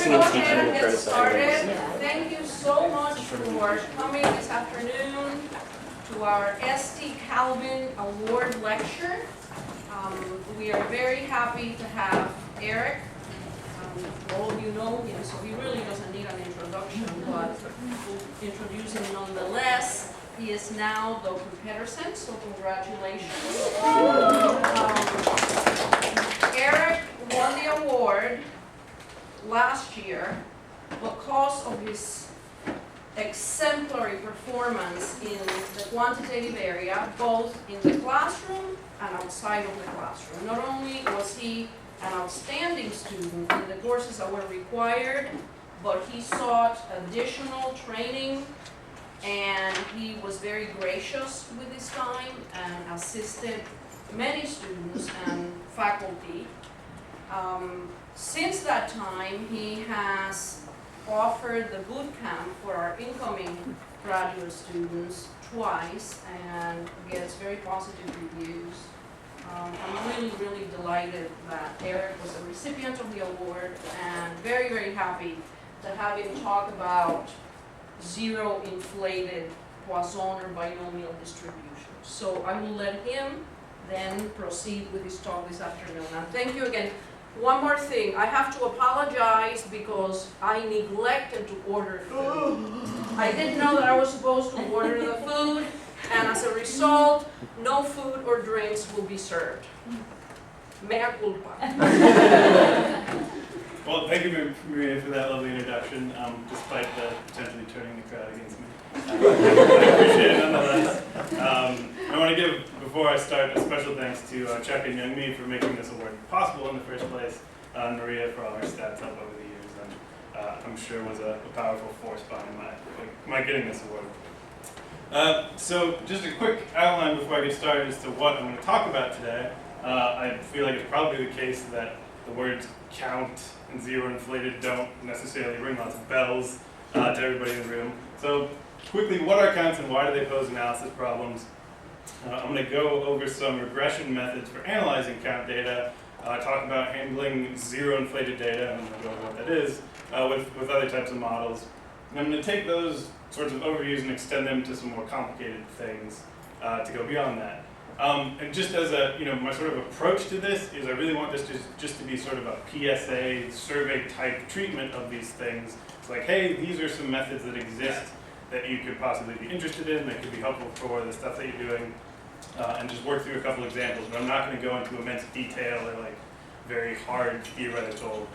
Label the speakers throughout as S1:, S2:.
S1: teaching
S2: go
S1: and
S2: ahead
S1: teaching
S2: and
S1: will
S2: get
S1: criticize
S2: started.
S1: others.
S2: Thank you so much for coming this afternoon to our St. Calvin Award Lecture. We are very happy to have Eric. All of you know him, so he really doesn't need an introduction, but we'll introduce him nonetheless. He is now Dr. Pedersen, so congratulations. Eric won the award last year because of his exemplary performance in the quantitative area, both in the classroom and outside of the classroom. Not only was he an outstanding student in the courses that were required, but he sought additional training, and he was very gracious with his time and assisted many students and faculty. Since that time, he has offered the boot camp for our incoming graduate students twice and gets very positive reviews. I'm really, really delighted that Eric was a recipient of the award, and very, very happy to have him talk about zero inflated Poisson or binomial distributions. So I will let him then proceed with his talk this afternoon. And thank you again. One more thing, I have to apologize because I neglected to order food. I didn't know that I was supposed to order the food, and as a result, no food or drinks will be served. Mea culpa.
S3: Well, thank you, Maria, for that lovely introduction, despite the potentially turning the crowd against me. I appreciate it nonetheless. I want to give, before I start, a special thanks to Chuck and Young Mi for making this award possible in the first place, and Maria for all her stats help over the years, and I'm sure was a powerful force behind my getting this award. So just a quick outline before I get started as to what I'm going to talk about today. I feel like it's probably the case that the words count and zero inflated don't necessarily ring lots of bells to everybody in the room. So quickly, what are counts and why do they pose analysis problems? I'm going to go over some regression methods for analyzing count data, talk about handling zero inflated data, and I'm going to go over what that is, with other types of models. And I'm going to take those sorts of overviews and extend them to some more complicated things to go beyond that. And just as a, my sort of approach to this is I really want this just to be sort of a PSA survey type treatment of these things. It's like, hey, these are some methods that exist that you could possibly be interested in, that could be helpful for the stuff that you're doing, and just work through a couple examples. But I'm not going to go into immense detail or like very hard theoretical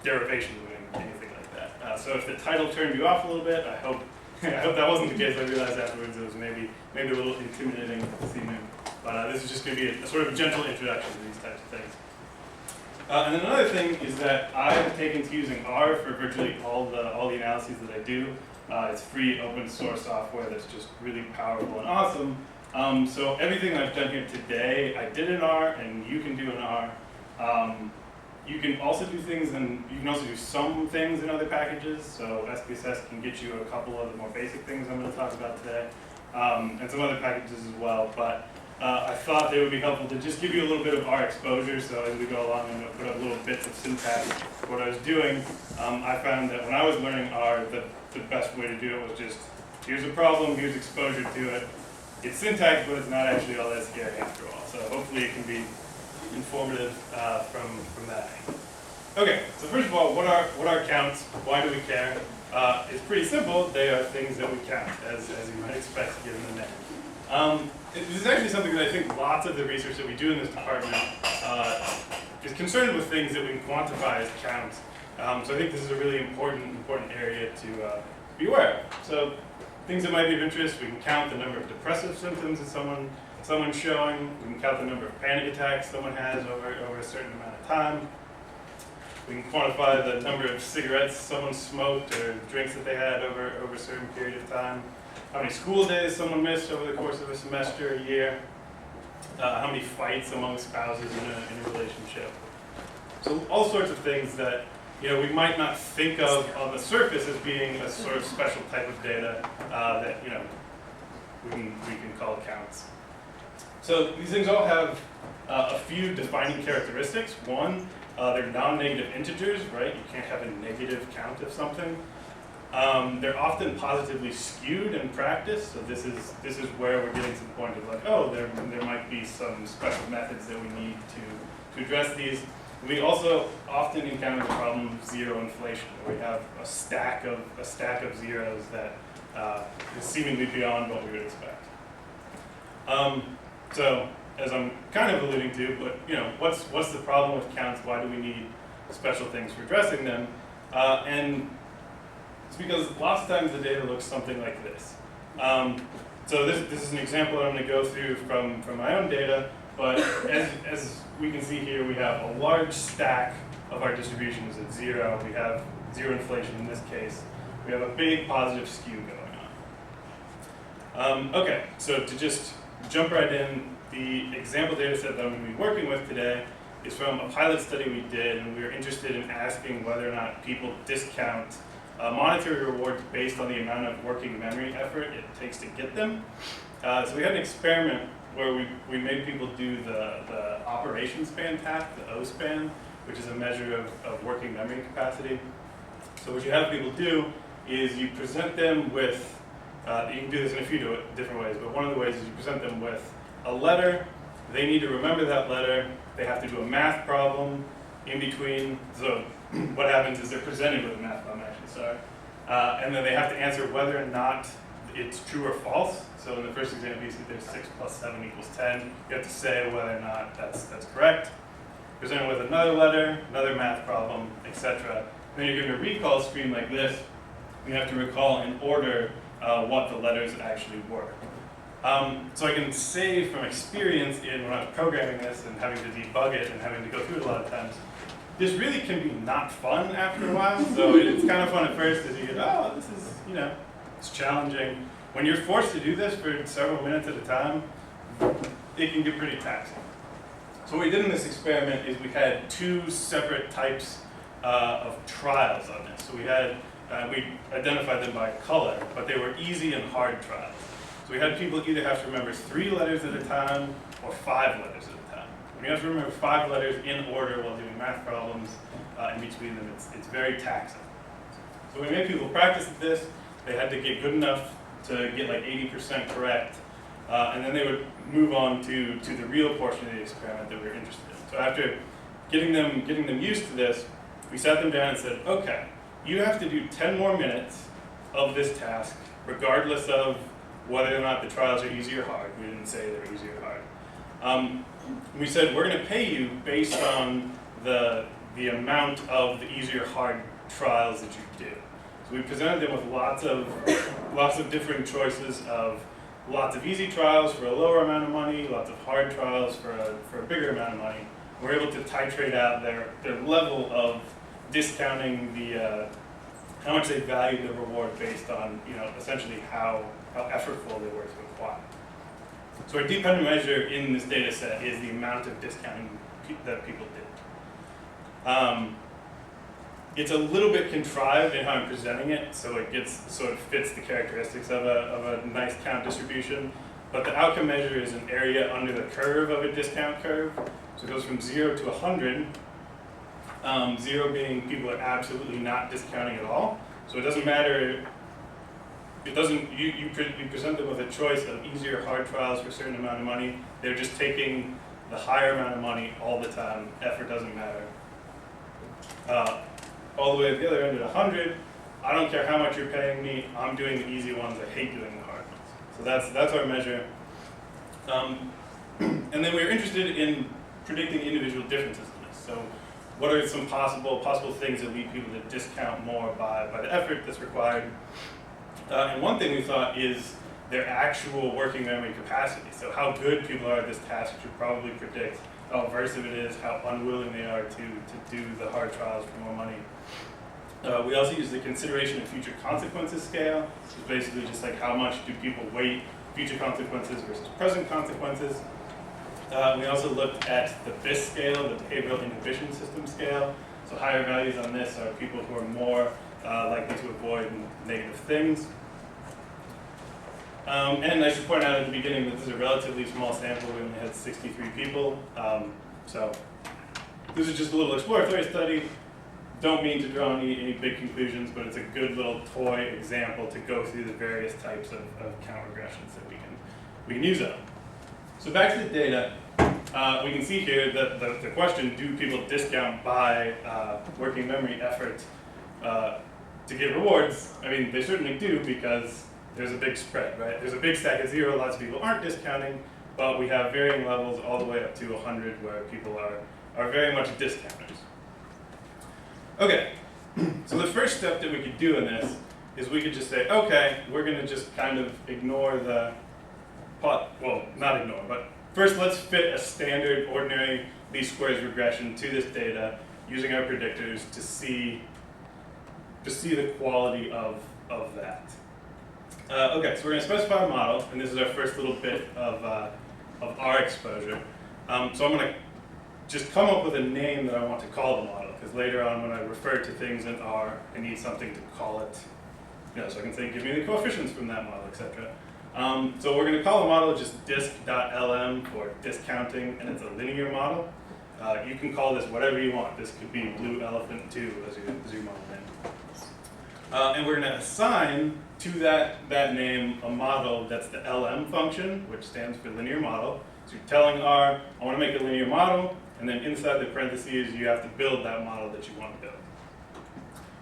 S3: derivation or anything like that. So if the title turned you off a little bit, I hope that wasn't the case. I realized afterwards it was maybe a little intimidating this evening. But this is just going to be a sort of gentle introduction to these types of things. And then another thing is that I've taken to using R for virtually all the analyses that I do. It's free open source software that's just really powerful and awesome. So everything I've done here today, I did in R, and you can do in R. You can also do things, and you can also do some things in other packages. So SPSS can get you a couple of the more basic things I'm going to talk about today, and some other packages as well. But I thought they would be helpful to just give you a little bit of R exposure. So as we go along, I'm going to put up little bits of syntax. What I was doing, I found that when I was learning R, the best way to do it was just, here's a problem, here's exposure to it. It's syntax, but it's not actually all that scary after all. So hopefully it can be informative from that. Okay, so first of all, what are counts? Why do we care? It's pretty simple. They are things that we count, as you might expect given the name. This is actually something that I think lots of the research that we do in this department is concerned with things that we can quantify as counts. So I think this is a really important area to be aware of. So things that might be of interest, we can count the number of depressive symptoms that someone's showing. We can count the number of panic attacks someone has over a certain amount of time. We can quantify the number of cigarettes someone smoked or drinks that they had over a certain period of time. How many school days someone missed over the course of a semester, a year. How many fights among spouses in a relationship. So all sorts of things that we might not think of on the surface as being a sort of special type of data that we can call counts. So these things all have a few defining characteristics. One They're non-negative integers, right? You can't have a negative count of something. They're often positively skewed in practice, so this is where we're getting to the point of like, oh, there might be some special methods that we need to address these. We also often encounter the problem of zero inflation, where we have a stack of zeros that is seemingly beyond what we would expect. So as I'm kind of alluding to, but what's the problem with counts? Why do we need special things for addressing them? And it's because lots of times the data looks something like this. So this is an example that I'm going to go through from my own data, but as we can see here, we have a large stack of our distributions at zero. We have zero inflation in this case. We have a big positive skew going on. Okay, so to just jump right in, the example data set that I'm going to be working with today is from a pilot study we did, and we were interested in asking whether or not people discount monetary rewards based on the amount of working memory effort it takes to get them. So we had an experiment where we made people do the operation span task, the O span, which is a measure of working memory capacity. So what you have people do is you present them with, you can do this in a few different ways, but one of the ways is you present them with a letter. They need to remember that letter. They have to do a math problem in between. So what happens is they're presented with a math problem, actually, sorry. And then they have to answer whether or not it's true or false. So in the first example, you see there's 6 plus 7 equals 10. You have to say whether or not that's correct. Presented with another letter, another math problem, etc. Then you're given a recall screen like this. You have to recall in order what the letters actually were. So I can say from experience in when I was programming this and having to debug it and having to go through it a lot of times, this really can be not fun after a while. So it's kind of fun at first as you get, oh, this is, it's challenging. When you're forced to do this for several minutes at a time, it can get pretty taxing. So what we did in this experiment is we had two separate types of trials on this. So we identified them by color, but they were easy and hard trials. So we had people either have to remember 3 letters at a time or 5 letters at a time. When you have to remember 5 letters in order while doing math problems in between them, it's very taxing. So we made people practice at this. They had to get good enough to get like 80% correct, and then they would move on to the real portion of the experiment that we were interested in. So after getting them used to this, we sat them down and said, okay, you have to do 10 more minutes of this task, regardless of whether or not the trials are easy or hard. We didn't say they're easy or hard. We said we're going to pay you based on the amount of the easy or hard trials that you do. So we presented them with lots of different choices of lots of easy trials for a lower amount of money, lots of hard trials for a bigger amount of money. We're able to titrate out their level of discounting how much they value the reward based on essentially how effortful they were to acquire. So our dependent measure in this data set is the amount of discounting that people did. It's a little bit contrived in how I'm presenting it, so it fits the characteristics of a nice count distribution. But the outcome measure is an area under the curve of a discount curve. So it goes from 0 to 100. 0 being people are absolutely not discounting at all. So it doesn't matter. You present them with a choice of easy or hard trials for a certain amount of money. They're just taking the higher amount of money all the time. Effort doesn't matter. All the way to the other end at 100, I don't care how much you're paying me, I'm doing the easy ones, I hate doing the hard ones. So that's our measure. And then we were interested in predicting individual differences in this. So what are some possible things that lead people to discount more by the effort that's required? And one thing we thought is their actual working memory capacity. So how good people are at this task should probably predict how aversive it is, how unwilling they are to do the hard trials for more money. We also use the consideration of future consequences scale, which is basically just like how much do people weight future consequences versus present consequences. We also looked at the BIS scale, the behavioral inhibition system scale. So higher values on this are people who are more likely to avoid negative things. And I should point out at the beginning that this is a relatively small sample. We only had 63 people. So this is just a little exploratory study. Don't mean to draw any big conclusions, but it's a good little toy example to go through the various types of count regressions that we can use up. So back to the data, we can see here that the question, do people discount by working memory effort to get rewards? I mean, they certainly do, because there's a big spread, right? There's a big stack of 0, lots of people aren't discounting, but we have varying levels all the way up to 100 where people are very much discounters. Okay, so the first step that we could do in this is we could just say, okay, we're going to just kind of ignore the, well, not ignore, but first let's fit a standard ordinary least squares regression to this data using our predictors to see the quality of that. Okay, so we're going to specify a model, and this is our first little bit of our exposure. So I'm going to just come up with a name that I want to call the model, because later on when I refer to things in R, I need something to call it, so I can say, give me the coefficients from that model, etc. So we're going to call the model just disc.lm for discounting, and it's a linear model. You can call this whatever you want. This could be blue elephant 2 as your model name. And we're going to assign to that name a model that's the LM function, which stands for linear model. So you're telling R, I want to make a linear model, and then inside the parentheses, you have to build that model that you want to build.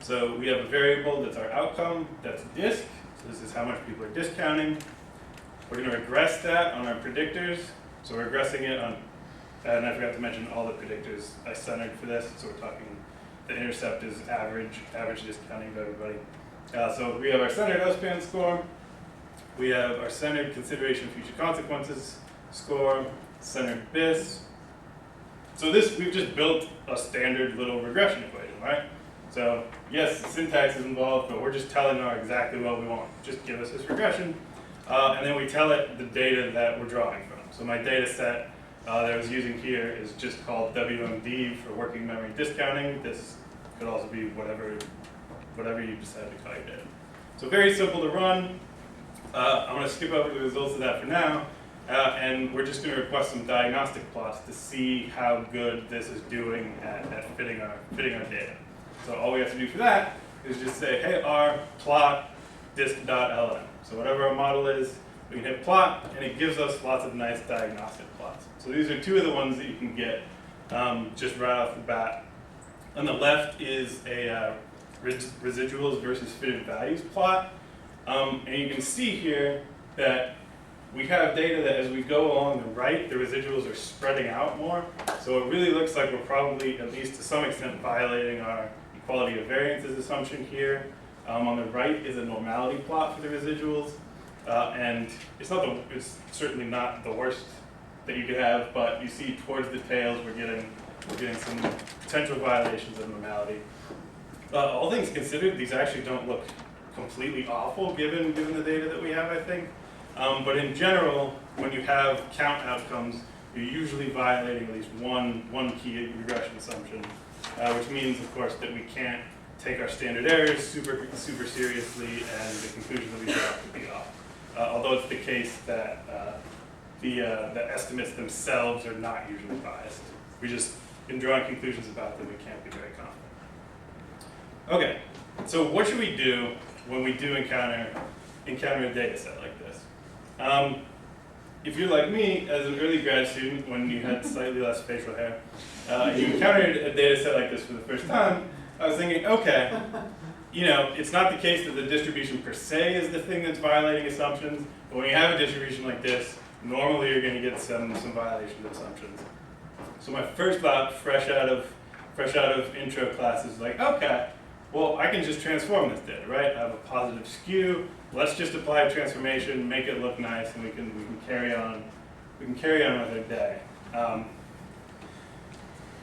S3: So we have a variable that's our outcome, that's disc. So this is how much people are discounting. We're going to regress that on our predictors. So we're regressing it on, and I forgot to mention all the predictors I centered for this. So we're talking, the intercept is average discounting of everybody. So we have our centered O-span score. We have our centered consideration of future consequences score, centered BIS. So this, we've just built a standard little regression equation, right? So yes, syntax is involved, but we're just telling R exactly what we want. Just give us this regression, and then we tell it the data that we're drawing from. So my data set that I was using here is just called WMD for working memory discounting. This could also be whatever you decide to call your data. So very simple to run. I'm going to skip over the results of that for now. And we're just going to request some diagnostic plots to see how good this is doing at fitting our data. So all we have to do for that is just say, hey, R, plot disc.lm. So whatever our model is, we can hit plot, and it gives us lots of nice diagnostic plots. So these are two of the ones that you can get just right off the bat. On the left is a residuals versus fitted values plot. And you can see here that we have data that as we go along the right, the residuals are spreading out more. So it really looks like we're probably, at least to some extent, violating our equality of variances assumption here. On the right is a normality plot for the residuals. And it's certainly not the worst that you could have, but you see towards the tails we're getting some potential violations of normality. All things considered, these actually don't look completely awful given the data that we have, I think. But in general, when you have count outcomes, you're usually violating at least one key regression assumption, which means, of course, that we can't take our standard errors super seriously, and the conclusion that we draw could be off. Although it's the case that the estimates themselves are not usually biased. We just, in drawing conclusions about them, we can't be very confident. Okay, so what should we do when we do encounter a data set like this? If you're like me, as an early grad student, when you had slightly less facial hair, you encountered a data set like this for the first time, I was thinking, okay, it's not the case that the distribution per se is the thing that's violating assumptions, but when you have a distribution like this, normally you're going to get some violation of assumptions. So my first thought, fresh out of intro class, is like, okay, well, I can just transform this data, right? I have a positive skew. Let's just apply a transformation, make it look nice, and we can carry on. We can carry on with our day.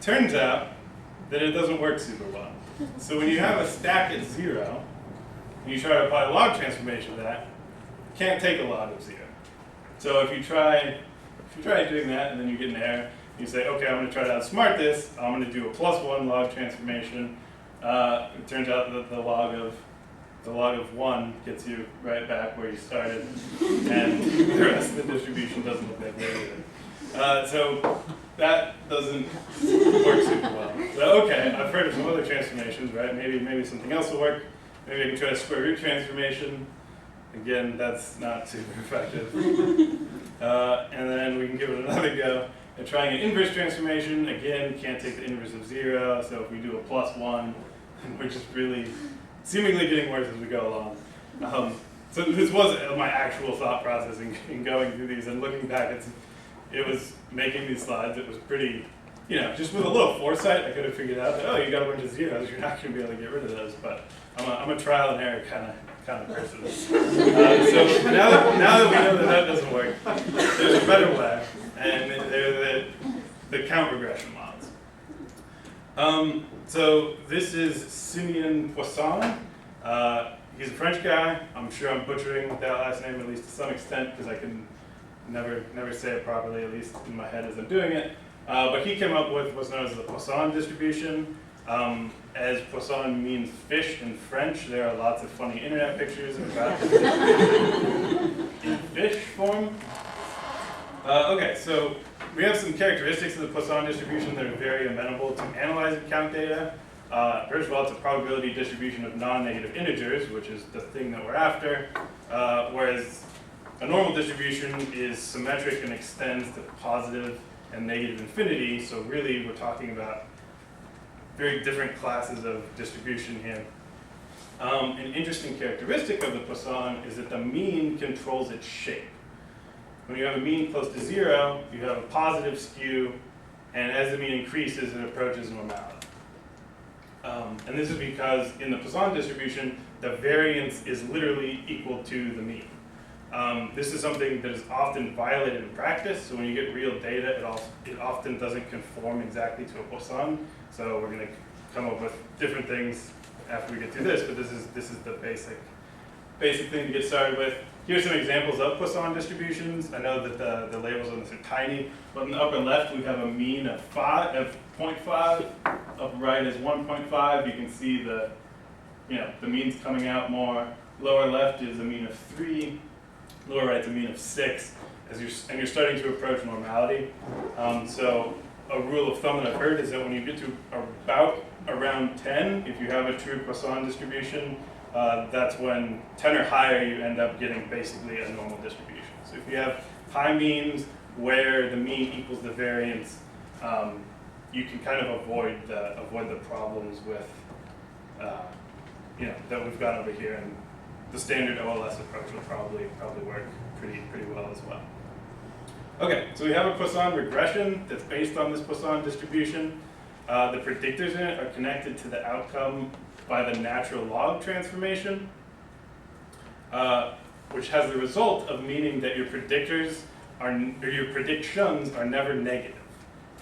S3: Turns out that it doesn't work super well. So when you have a stack at 0, and you try to apply a log transformation to that, you can't take a log of 0. So if you try doing that, and then you get an error, you say, okay, I'm going to try to outsmart this. I'm going to do a +1 log transformation. It turns out that the log of 1 gets you right back where you started, and the rest of the distribution doesn't look that great either. So that doesn't work super well. So okay, I've heard of some other transformations, right? Maybe something else will work. Maybe I can try a square root transformation. Again, that's not super effective. And then we can give it another go at trying an inverse transformation. Again, can't take the inverse of 0, so if we do a +1, we're just really seemingly getting worse as we go along. So this was my actual thought process in going through these and looking back. It was making these slides. It was pretty, just with a little foresight, I could have figured out that, oh, you got a bunch of zeros. You're not going to be able to get rid of those. But I'm a trial and error kind of person. So now that we know that doesn't work, there's a better way, and they're the count regression models. So this is Simeon Poisson. He's a French guy. I'm sure I'm butchering that last name, at least to some extent, because I can never say it properly, at least in my head as I'm doing it. But he came up with what's known as the Poisson distribution. As Poisson means fish in French, there are lots of funny internet pictures about in fish form. Okay, so we have some characteristics of the Poisson distribution that are very amenable to analyzing count data. First of all, it's a probability distribution of non-negative integers, which is the thing that we're after, whereas a normal distribution is symmetric and extends to positive and negative infinity, so really we're talking about very different classes of distribution here. An interesting characteristic of the Poisson is that the mean controls its shape. When you have a mean close to 0, you have a positive skew, and as the mean increases, it approaches normality. And this is because in the Poisson distribution, the variance is literally equal to the mean. This is something that is often violated in practice, so when you get real data, it often doesn't conform exactly to a Poisson. So we're going to come up with different things after we get through this, but this is the basic thing to get started with. Here's some examples of Poisson distributions. I know that the labels on this are tiny, but in the upper left we have a mean of 0.5. Upper right is 1.5. You can see the mean's coming out more. Lower left is a mean of 3. Lower right is a mean of 6. And you're starting to approach normality. So a rule of thumb that I've heard is that when you get to about around 10, if you have a true Poisson distribution, that's when 10 or higher you end up getting basically a normal distribution. So if you have high means where the mean equals the variance, you can kind of avoid the problems with that we've got over here, and the standard OLS approach will probably work pretty well as well. Okay, so we have a Poisson regression that's based on this Poisson distribution. The predictors in it are connected to the outcome by the natural log transformation, which has the result of meaning that your predictions are never negative,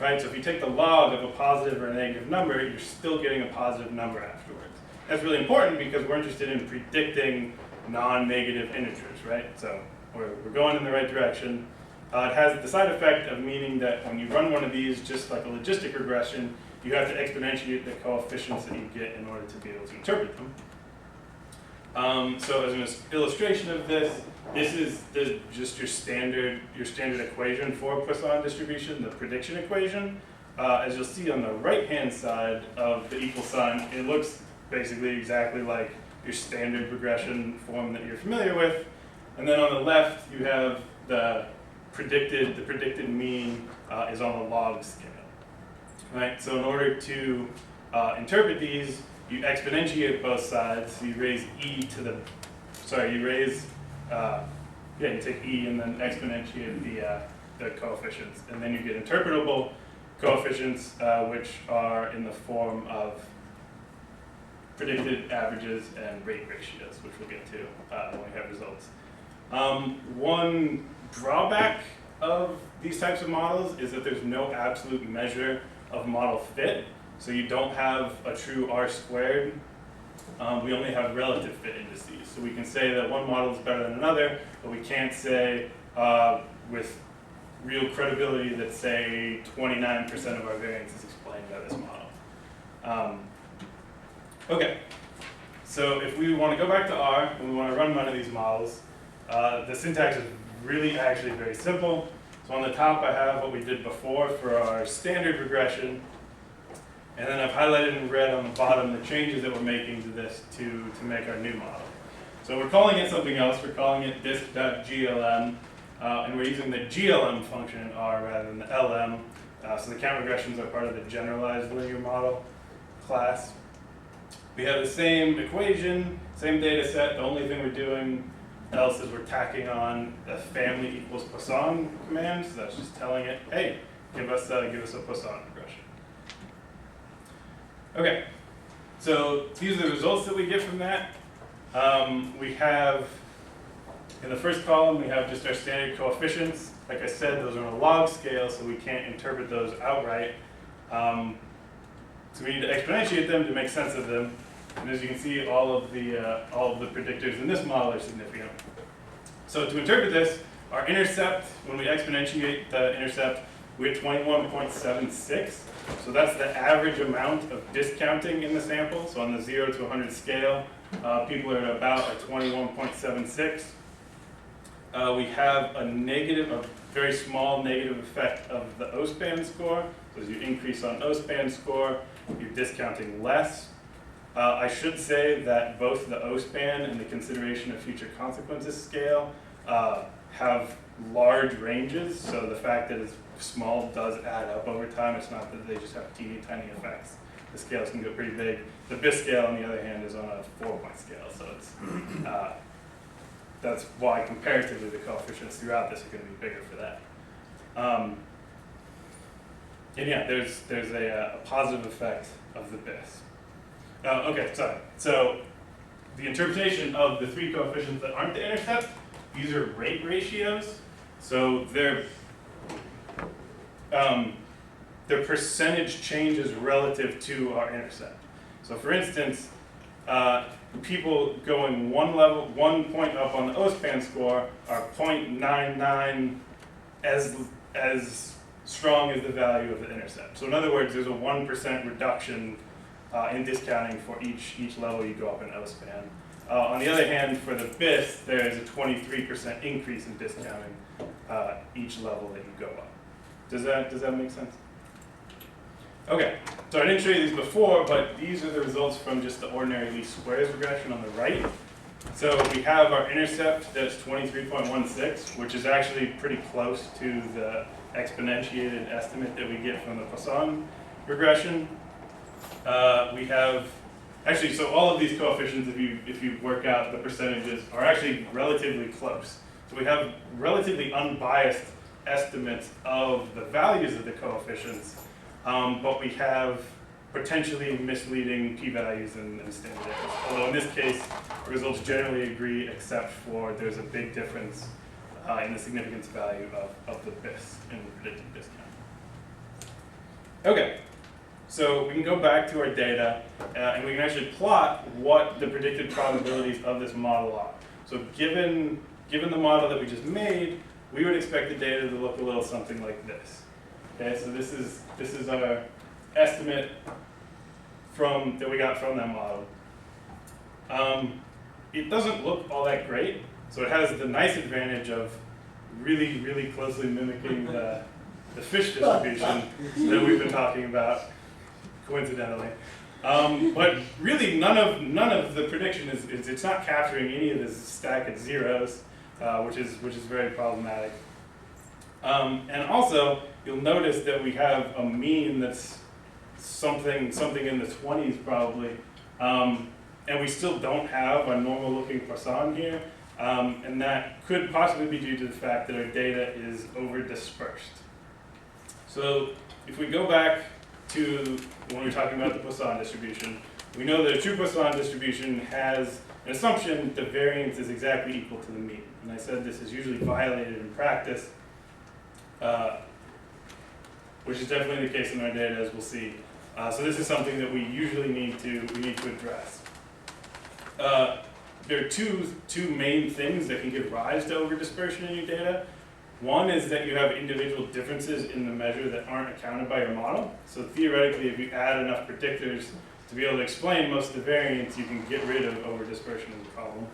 S3: right? So if you take the log of a positive or a negative number, you're still getting a positive number afterwards. That's really important because we're interested in predicting non-negative integers, right? So we're going in the right direction. It has the side effect of meaning that when you run one of these, just like a logistic regression, you have to exponentiate the coefficients that you get in order to be able to interpret them. So as an illustration of this, this is just your standard equation for Poisson distribution, the prediction equation. As you'll see on the right-hand side of the equal sign, it looks basically exactly like your standard regression form that you're familiar with. And then on the left, you have the predicted mean is on the log scale. Right? So in order to interpret these, you exponentiate both sides. So you raise you take e and then exponentiate the coefficients. And then you get interpretable coefficients, which are in the form of predicted averages and rate ratios, which we'll get to when we have results. One drawback of these types of models is that there's no absolute measure of model fit. So you don't have a true R squared. We only have relative fit indices. So we can say that one model is better than another, but we can't say with real credibility that, say, 29% of our variance is explained by this model. Okay, so if we want to go back to R and we want to run one of these models, the syntax is really actually very simple. So So on the top I have what we did before for our standard regression, and then I've highlighted in red on the bottom the changes that we're making to this to make our new model. So we're calling it something else. We're calling it disc.glm, and we're using the glm function in R rather than the lm. So the count regressions are part of the generalized linear model class. We have the same equation, same data set. The only thing we're doing else is we're tacking on the family equals Poisson command. So that's just telling it, hey, give us a Poisson regression. Okay, so these are the results that we get from that. We have, in the first column, we have just our standard coefficients. Like I said, those are on a log scale, so we can't interpret those outright. So we need to exponentiate them to make sense of them. And as you can see, all of the predictors in this model are significant. So to interpret this, our intercept, when we exponentiate the intercept, we're at 21.76. So that's the average amount of discounting in the sample. So on the 0 to 100 scale, people are at about a 21.76. We have a very small negative effect of the O-span score. So as you increase on O-span score, you're discounting less. I should say that both the O-span and the consideration of future consequences scale have large ranges. So the fact that it's small does add up over time. It's not that they just have teeny tiny effects. The scales can go pretty big. The BIS scale, on the other hand, is on a 4-point scale. So it's that's why comparatively the coefficients throughout this are going to be bigger for that. And yeah, there's a positive effect of the BIS. Okay, sorry. So the interpretation of the three coefficients that aren't the intercept, these are rate ratios. So they're percentage changes relative to our intercept. So for instance, people going one point up on the O-span score are 0.99 as strong as the value of the intercept. So in other words, there's a 1% reduction in discounting for each level you go up in O-span. On the other hand, for the BIS, there is a 23% increase in discounting each level that you go up. Does that make sense? Okay, so I didn't show you these before, but these are the results from just the ordinary least squares regression on the right. So we have our intercept that's 23.16, which is actually pretty close to the exponentiated estimate that we get from the Poisson regression. We have, actually, so all of these coefficients, if you work out the percentages, are actually relatively close. So we have relatively unbiased estimates of the values of the coefficients, but we have potentially misleading p-values and standard errors. Although in this case, the results generally agree, except for there's a big difference in the significance value of the BIS in the predicted discount. Okay, so we can go back to our data, and we can actually plot what the predicted probabilities of this model are. So given the model that we just made, we would expect the data to look a little something like this. Okay, so this is our estimate that we got from that model. It doesn't look all that great, so it has the nice advantage of really, really closely mimicking the fish distribution that we've been talking about, coincidentally. But really, none of the prediction it's not capturing any of this stack at zeros, which is very problematic. And also, you'll notice that we have a mean that's something in the 20s probably, and we still don't have a normal-looking Poisson here, and that could possibly be due to the fact that our data is over-dispersed. So if we go back to when we were talking about the Poisson distribution, we know that a true Poisson distribution has an assumption that the variance is exactly equal to the mean. And I said this is usually violated in practice, which is definitely the case in our data, as we'll see. So this is something that we usually need to address. There are two main things that can give rise to over-dispersion in your data. One is that you have individual differences in the measure that aren't accounted by your model. So theoretically, if you add enough predictors to be able to explain most of the variance, you can get rid of over-dispersion as a problem.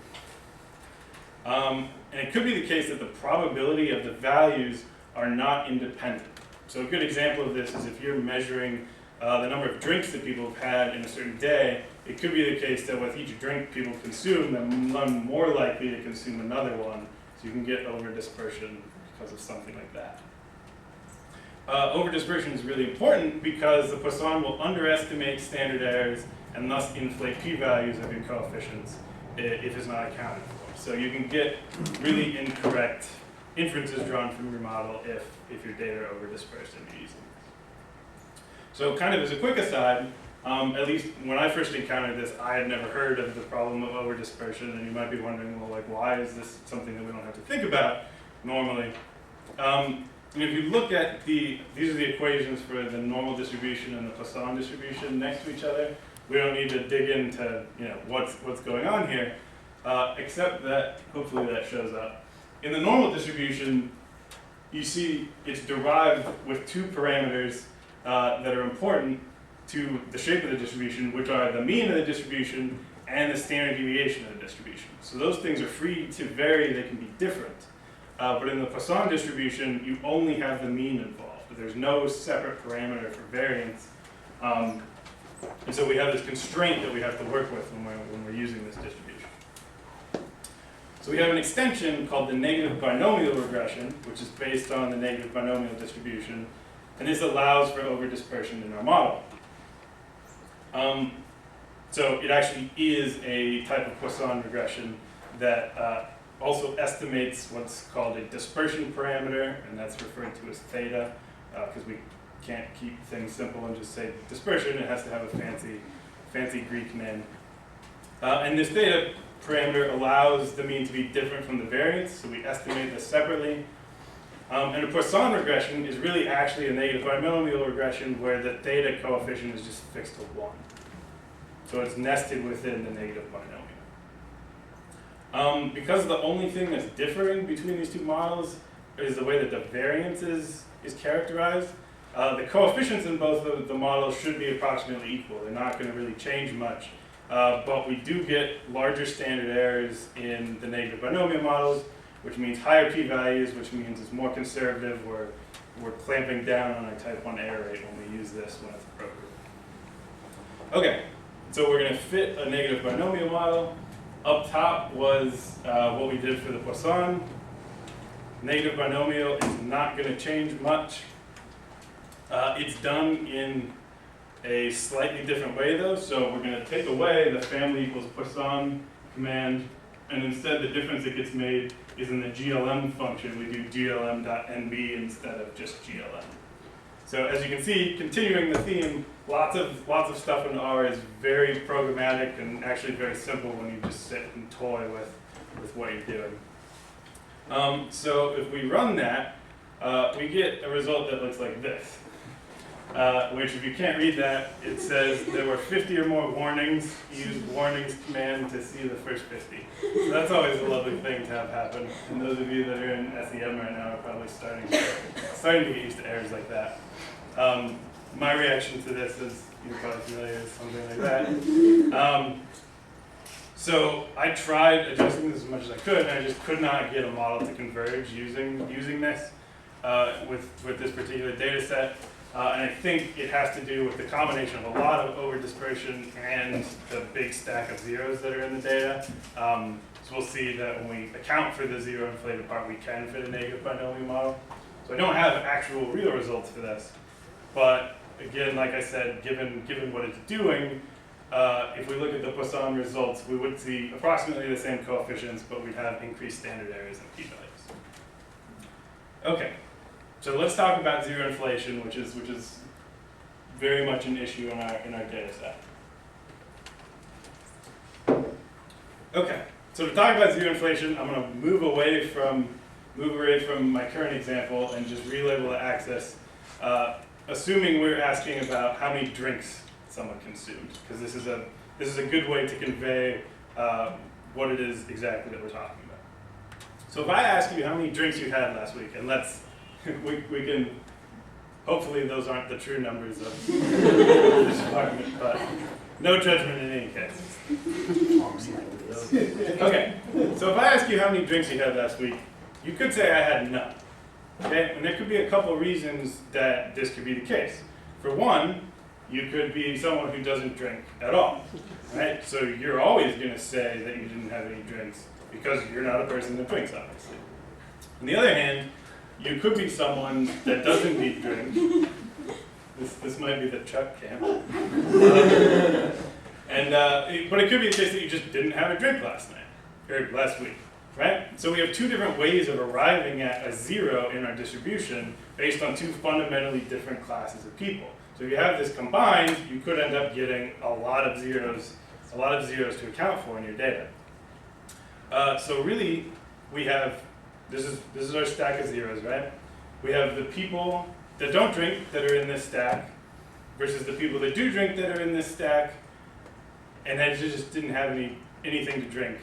S3: And it could be the case that the probability of the values are not independent. So a good example of this is if you're measuring the number of drinks that people have had in a certain day, it could be the case that with each drink people consume, they're none more likely to consume another one, so you can get over-dispersion because of something like that. Over-dispersion is really important because the Poisson will underestimate standard errors and thus inflate p-values of your coefficients if it's not accounted for. So you can get really incorrect inferences drawn from your model if your data are over-dispersed and you're using this. So kind of as a quick aside, at least when I first encountered this, I had never heard of the problem of over-dispersion, and you might be wondering, well, like, why is this something that we don't have to think about normally? And if you look at these are the equations for the normal distribution and the Poisson distribution next to each other. We don't need to dig into what's going on here, except that hopefully that shows up. In the normal distribution, you see it's derived with two parameters that are important to the shape of the distribution, which are the mean of the distribution and the standard deviation of the distribution. So those things are free to vary, they can be different. But in the Poisson distribution, you only have the mean involved. There's no separate parameter for variance. And so we have this constraint that we have to work with when we're using this distribution. So we have an extension called the negative binomial regression, which is based on the negative binomial distribution. And this allows for over-dispersion in our model. So it actually is a type of Poisson regression that also estimates what's called a dispersion parameter, and that's referred to as theta, because we can't keep things simple and just say dispersion. It has to have a fancy Greek name. And this theta parameter allows the mean to be different from the variance, so we estimate this separately. And a Poisson regression is really actually a negative binomial regression where the theta coefficient is just fixed to 1. So it's nested within the negative binomial. Because the only thing that's differing between these two models is the way that the variance is characterized, the coefficients in both of the models should be approximately equal. They're not going to really change much. But we do get larger standard errors in the negative binomial models, which means higher p-values, which means it's more conservative. We're clamping down on our type 1 error rate when we use this when it's appropriate. Okay, so we're going to fit a negative binomial model. Up top was what we did for the Poisson. Negative binomial is not going to change much. It's done in a slightly different way though, so we're going to take away the family equals Poisson command, and instead the difference that gets made is in the GLM function. We do glm.nb instead of just GLM. So as you can see, continuing the theme, lots of stuff in R is very programmatic and actually very simple when you just sit and toy with what you're doing. So if we run that, we get a result that looks like this. Which, if you can't read that, it says there were 50 or more warnings. Use warnings command to see the first 50. So that's always a lovely thing to have happen. And those of you that are in SEM right now are probably starting to get used to errors like that. My reaction to this is, you're probably familiar with something like that. So I tried adjusting this as much as I could, and I just could not get a model to converge using this with this particular data set. And I think it has to do with the combination of a lot of over-dispersion and the big stack of zeros that are in the data. So we'll see that when we account for the zero inflated part, we can fit a negative binomial model. So I don't have actual real results for this. But again, like I said, given what it's doing, if we look at the Poisson results, we would see approximately the same coefficients, but we'd have increased standard errors and p-values. Okay. So let's talk about zero inflation, which is very much an issue in our data set. Okay, so to talk about zero inflation, I'm going to move away from my current example and just relabel the axis, assuming we're asking about how many drinks someone consumed, because this is a good way to convey what it is exactly that we're talking about. So if I ask you how many drinks you had last week, and we can, hopefully those aren't the true numbers of this department, but no judgment in any case. Okay, so if I ask you how many drinks you had last week, you could say I had none. Okay? And there could be a couple reasons that this could be the case. For one, you could be someone who doesn't drink at all, right? So you're always going to say that you didn't have any drinks because you're not a person that drinks, obviously. On the other hand, you could be someone that doesn't need drink. This might be the Chuck camp. But it could be the case that you just didn't have a drink last night, or last week, right? So we have two different ways of arriving at a zero in our distribution based on two fundamentally different classes of people. So if you have this combined, you could end up getting a lot of zeros to account for in your data. So really, we have, this is our stack of zeros, right? We have the people that don't drink that are in this stack versus the people that do drink that are in this stack and that just didn't have anything to drink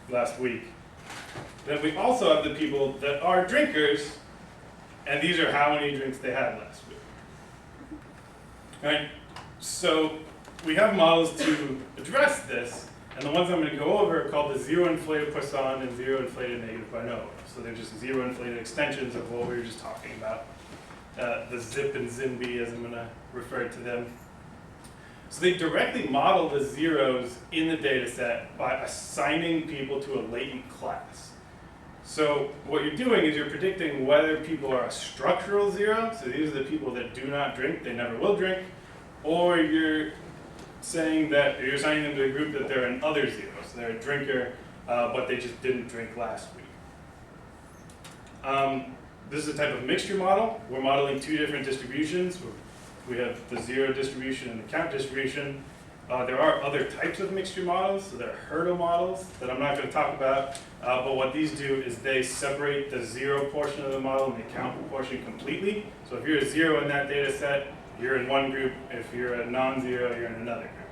S3: last week. Then we also have the people that are drinkers, and these are how many drinks they had last week. All right, so we have models to address this, and the ones I'm going to go over are called the zero-inflated Poisson and zero-inflated negative binomial. So they're just zero-inflated extensions of what we were just talking about. The zip and zimby, as I'm going to refer to them. So they directly model the zeros in the data set by assigning people to a latent class. So what you're doing is you're predicting whether people are a structural zero, so these are the people that do not drink, they never will drink, or you're saying that you're assigning them to a group that they're an other zero, so they're a drinker, but they just didn't drink last week. This is a type of mixture model. We're modeling two different distributions. We have the zero distribution and the count distribution. There are other types of mixture models, so there are hurdle models that I'm not going to talk about, but what these do is they separate the zero portion of the model and the count portion completely. So if you're a zero in that data set, you're in one group. If you're a non-zero, you're in another group.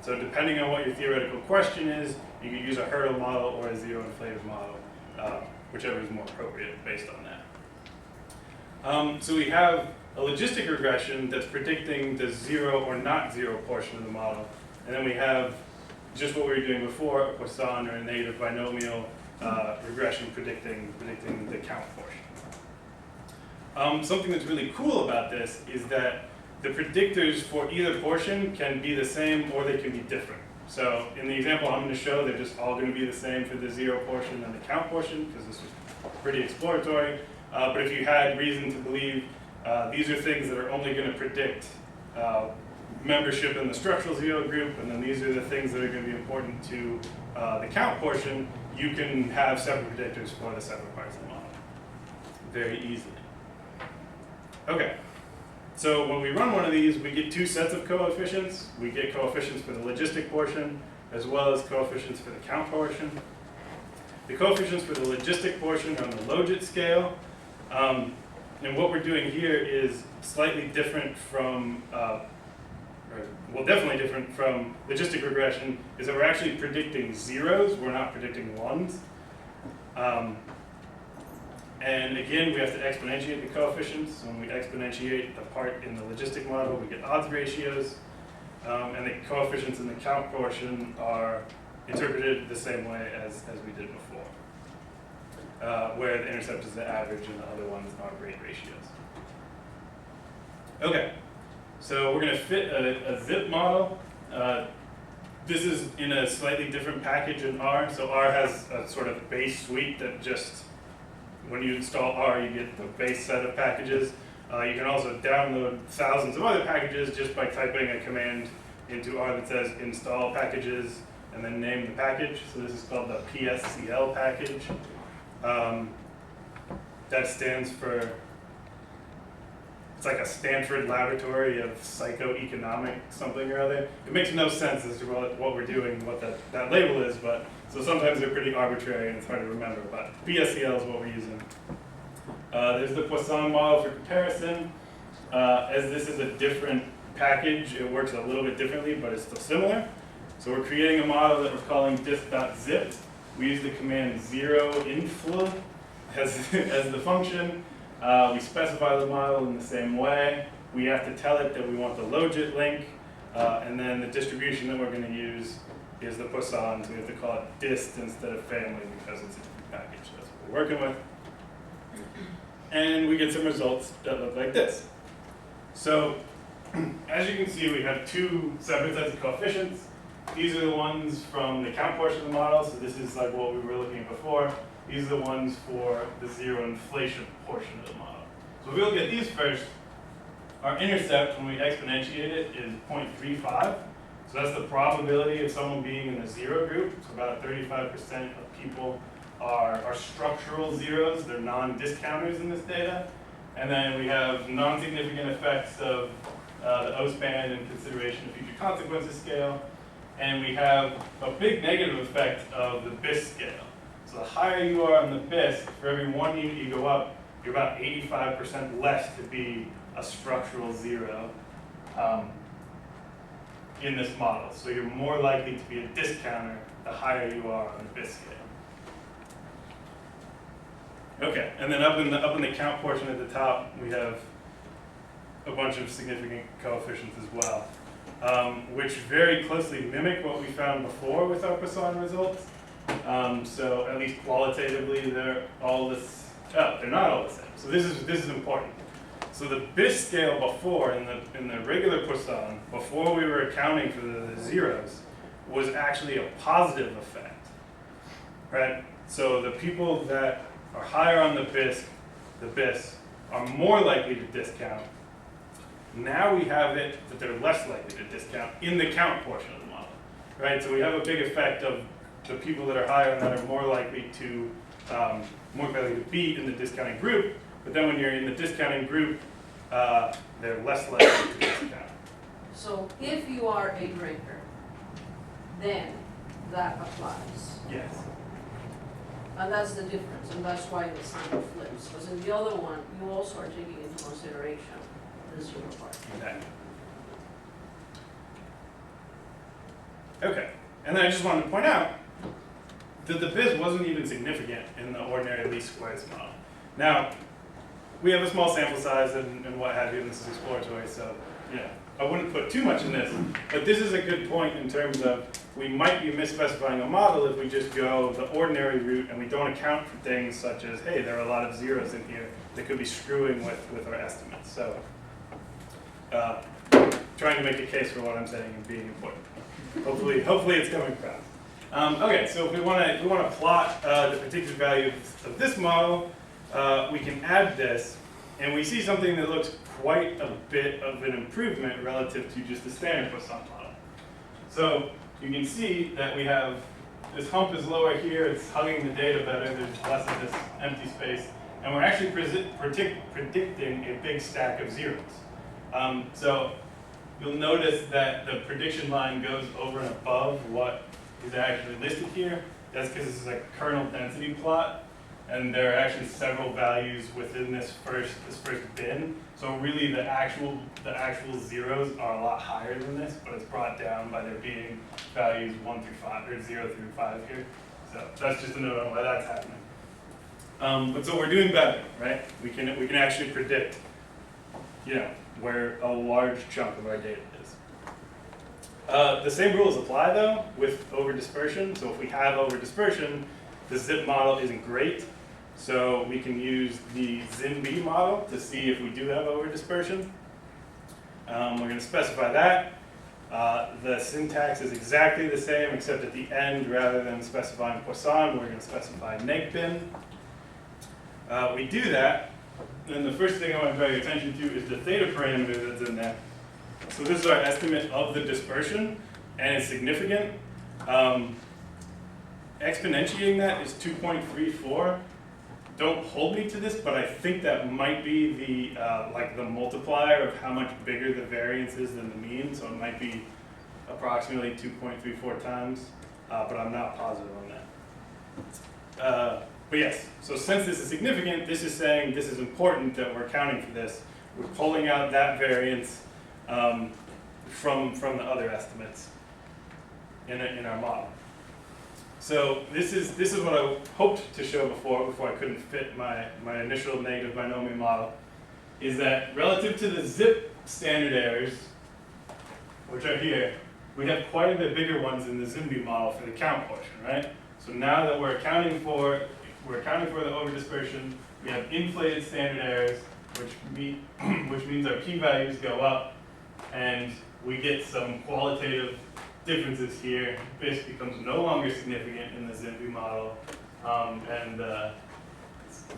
S3: So depending on what your theoretical question is, you can use a hurdle model or a zero-inflated model, whichever is more appropriate based on that. So we have a logistic regression that's predicting the zero or not zero portion of the model. And then we have just what we were doing before, a Poisson or a negative binomial regression predicting the count portion. Something that's really cool about this is that the predictors for either portion can be the same or they can be different. So in the example I'm going to show, they're just all going to be the same for the zero portion and the count portion, because this was pretty exploratory. But if you had reason to believe these are things that are only going to predict membership in the structural zero group, and then these are the things that are going to be important to the count portion, you can have separate predictors for the separate parts of the model very easily. Okay, so when we run one of these, we get two sets of coefficients. We get coefficients for the logistic portion, as well as coefficients for the count portion. The coefficients for the logistic portion are on the logit scale. And what we're doing here is slightly different from, definitely different from logistic regression, is that we're actually predicting zeros, we're not predicting ones. And again, we have to exponentiate the coefficients. When we exponentiate the part in the logistic model, we get odds ratios. And the coefficients in the count portion are interpreted the same way as we did before. Where the intercept is the average and the other ones are rate ratios. Okay, so we're going to fit a zip model. This is in a slightly different package in R. So R has a sort of base suite that just, when you install R, you get the base set of packages. You can also download thousands of other packages just by typing a command into R that says install packages and then name the package. So this is called the PSCL package. That stands for, it's like a Stanford laboratory of psychoeconomic something or other. It makes no sense as to what we're doing, what that label is, but so sometimes they're pretty arbitrary and it's hard to remember, but PSCL is what we're using. There's the Poisson model for comparison. As this is a different package, it works a little bit differently, but it's still similar. So we're creating a model that we're calling dis.zip. We use the command zeroinfl as the function. We specify the model in the same way. We have to tell it that we want the logit link, and then the distribution that we're going to use is the Poisson. So we have to call it dist instead of family because it's a different package. That's what we're working with. and we get some results that look like this. So as you can see, we have two separate sets of coefficients. These are the ones from the count portion of the model, so this is like what we were looking at before. These are the ones for the zero inflation portion of the model. So if we look at these first, our intercept when we exponentiate it is 0.35. So that's the probability of someone being in the zero group. So about 35% of people are structural zeros. They're non-discounters in this data. And then we have non-significant effects of the O-span and consideration of future consequences scale. And we have a big negative effect of the BIS scale. So the higher you are on the BIS, for every 1 unit you go up, you're about 85% less to be a structural zero in this model. So you're more likely to be a discounter the higher you are on the BIS scale. Okay, and then up in the count portion at the top, we have a bunch of significant coefficients as well, which very closely mimic what we found before with our Poisson results. So at least qualitatively, they're all this. Oh, they're not all the same. So this is important. So the BIS scale before, in the regular Poisson, before we were accounting for the zeros, was actually a positive effect, right? So the people that are higher on the BIS are more likely to discount. Now we have it that they're less likely to discount in the count portion of the model, right? So we have a big effect of the people that are higher and that are more likely to be in the discounting group. But then when you're in the discounting group, they're less likely to discount.
S2: So if you are a drinker, then that applies.
S3: Yes.
S2: And that's the difference, and that's why the sign flips. Because in the other one, you also are taking into consideration the zero part.
S3: Exactly. Okay, and then I just wanted to point out that the BIS wasn't even significant in the ordinary least squares model. Now, we have a small sample size and what have you, and this is exploratory, so I wouldn't put too much in this, but this is a good point in terms of we might be misspecifying a model if we just go the ordinary route and we don't account for things such as, hey, there are a lot of zeros in here that could be screwing with our estimates. So trying to make a case for what I'm saying and being important. Hopefully it's coming across. Okay, so if we want to plot the particular value of this model, we can add this, and we see something that looks quite a bit of an improvement relative to just the standard Poisson model. So you can see that we have this hump is lower here, it's hugging the data better, there's less of this empty space, and we're actually predicting a big stack of zeros. So you'll notice that the prediction line goes over and above what is actually listed here. That's because this is a kernel density plot, and there are actually several values within this first bin. So really the actual zeros are a lot higher than this, but it's brought down by there being values 1 through 5 or 0 through 5 here. So that's just a note on why that's happening. But so we're doing better, right? We can actually predict, where a large chunk of our data is. The same rules apply though with overdispersion. So if we have overdispersion, the zip model isn't great. So we can use the ZINB model to see if we do have overdispersion. We're going to specify that. The syntax is exactly the same, except at the end, rather than specifying Poisson, we're going to specify negbin. We do that, and the first thing I want to draw your attention to is the theta parameter that's in there. So this is our estimate of the dispersion, and it's significant. Exponentiating that is 2.34. Don't hold me to this, but I think that might be the multiplier of how much bigger the variance is than the mean. So it might be approximately 2.34 times, but I'm not positive on that. But yes, so since this is significant, this is saying this is important that we're accounting for this. We're pulling out that variance from the other estimates in our model. So this is what I hoped to show before I couldn't fit my initial negative binomial model, is that relative to the zip standard errors, which are here, we have quite a bit bigger ones in the ZINB model for the count portion, right? So now that we're accounting for we're accounting for the overdispersion. We have inflated standard errors, which means our p-values go up, and we get some qualitative differences here. This becomes no longer significant in the ZIMB model, and the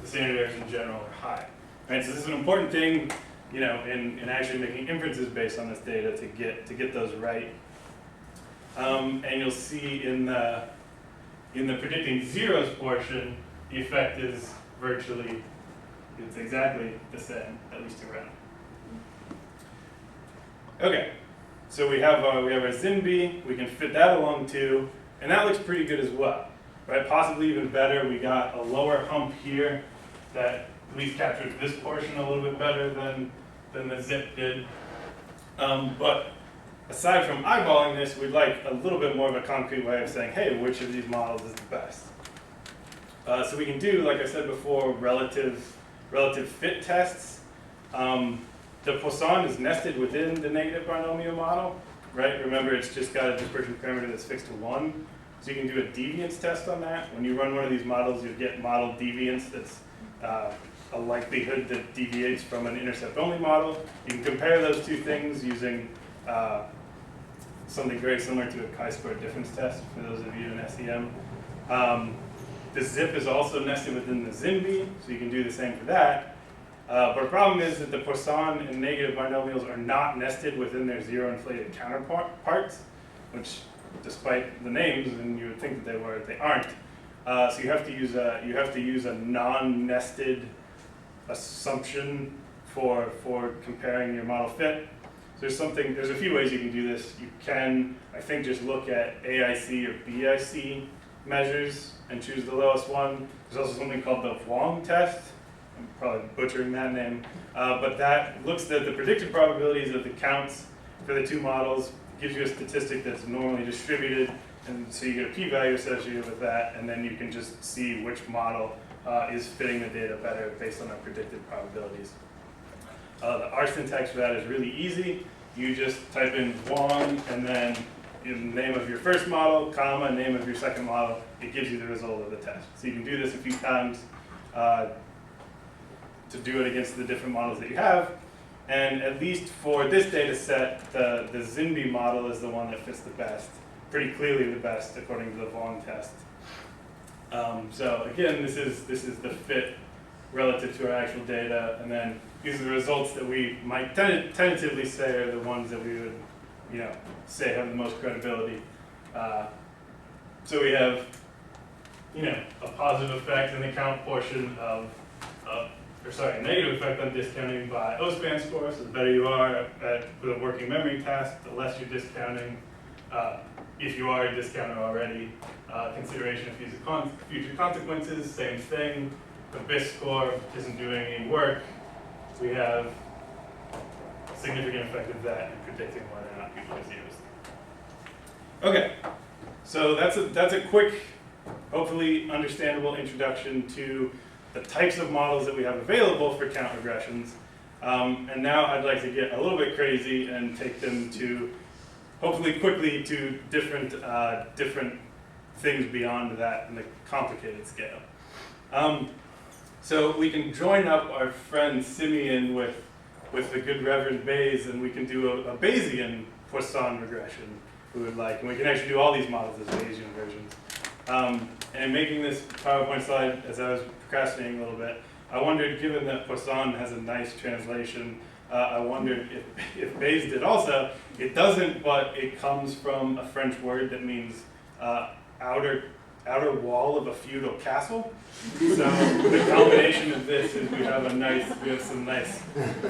S3: standard errors in general are high. Right, so this is an important thing, you know, in actually making inferences based on this data to get those right. And you'll see in the predicting zeros portion, the effect is virtually, it's exactly the same, at least around. Okay, so we have our ZIMB, we can fit that along too, and that looks pretty good as well, right? Possibly even better. We got a lower hump here that at least captures this portion a little bit better than the zip did. But aside from eyeballing this, we'd like a little bit more of a concrete way of saying, hey, which of these models is the best? So we can do, like I said before, relative fit tests. The Poisson is nested within the negative binomial model, right? Remember, it's just got a dispersion parameter that's fixed to 1. So you can do a deviance test on that. When you run one of these models, you get model deviance that's a likelihood that deviates from an intercept-only model. You can compare those two things using something very similar to a chi-square difference test for those of you in SEM. The zip is also nested within the ZIMB, so you can do the same for that. But the problem is that the Poisson and negative binomials are not nested within their zero-inflated counterparts, which, despite the names, and you would think that they were, they aren't. So you have to use a non-nested assumption for comparing your model fit. So there's a few ways you can do this. You can, I think, just look at AIC or BIC measures and choose the lowest one. There's also something called the Wong test. I'm probably butchering that name. But that looks at the predicted probabilities of the counts for the two models, gives you a statistic that's normally distributed, and so you get a p-value associated with that, and then you can just see which model is fitting the data better based on our predicted probabilities. Our syntax for that is really easy. You just type in Wong and then the name of your first model, comma, name of your second model. It gives you the result of the test. So you can do this a few times to do it against the different models that you have. And at least for this data set, the ZIMB model is the one that fits the best, pretty clearly the best according to the Wong test. So again, this is the fit relative to our actual data, and then these are the results that we might tentatively say are the ones that we would, say have the most credibility. So we have, a positive effect in the count portion a negative effect on discounting by O-span score. So the better you are with a working memory task, the less you're discounting. If you are a discounter already, consideration of future consequences, same thing. The BIS score isn't doing any work. We have a significant effect of that in predicting whether or not people are zeros. Okay, so that's a quick, hopefully understandable introduction to the types of models that we have available for count regressions. And now I'd like to get a little bit crazy and take them to, hopefully quickly, to different things beyond that in the complicated scale. So we can join up our friend Simeon with the good Reverend Bayes, and we can do a Bayesian Poisson regression, we would like. And we can actually do all these models as Bayesian versions. And making this PowerPoint slide, as I was procrastinating a little bit, I wondered, given that Poisson has a nice translation, I wondered if Bayes did also. It doesn't, but it comes from a French word that means outer wall of a feudal castle. So the combination of this is we have some nice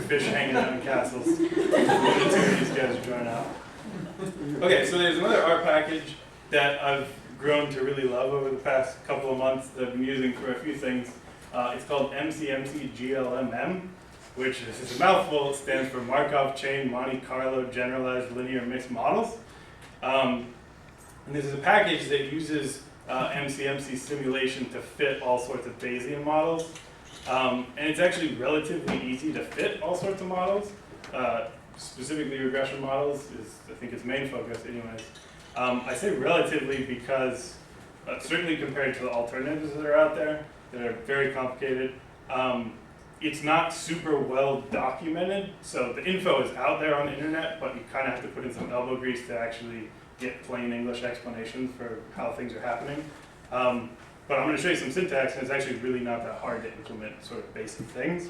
S3: fish hanging out in castles. When the two of these guys join up. Okay, so there's another R package that I've grown to really love over the past couple of months that I've been using for a few things. It's called MCMC-GLMM, which is a mouthful. It stands for Markov Chain Monte Carlo Generalized Linear Mixed Models. And this is a package that uses MCMC simulation to fit all sorts of Bayesian models. And it's actually relatively easy to fit all sorts of models. Specifically regression models is, I think, its main focus anyways. I say relatively because, certainly compared to the alternatives that are out there, that are very complicated. It's not super well documented, so the info is out there on the internet, but you kind of have to put in some elbow grease to actually get plain English explanations for how things are happening. But I'm going to show you some syntax, and it's actually really not that hard to implement sort of basic things.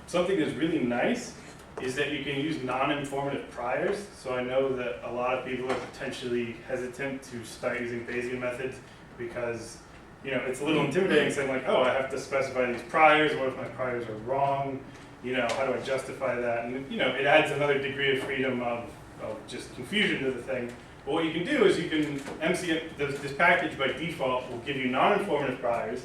S3: Something that's really nice is that you can use non-informative priors. So I know that a lot of people are potentially hesitant to start using Bayesian methods because it's a little intimidating saying like, oh, I have to specify these priors. What if my priors are wrong? How do I justify that? And it adds another degree of freedom of just confusion to the thing. But what you can do is you can this package by default will give you non-informative priors.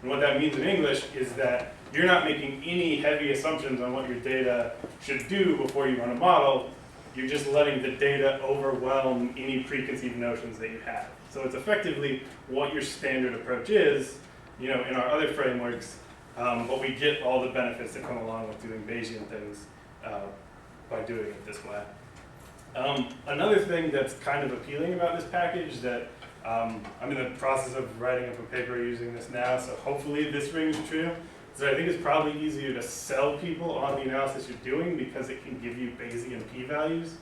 S3: And what that means in English is that you're not making any heavy assumptions on what your data should do before you run a model. You're just letting the data overwhelm any preconceived notions that you have. So it's effectively what your standard approach is, in our other frameworks, but we get all the benefits that come along with doing Bayesian things by doing it this way. Another thing that's kind of appealing about this package that I'm in the process of writing up a paper using this now, so hopefully this rings true. So I think it's probably easier to sell people on the analysis you're doing because it can give you Bayesian p-values,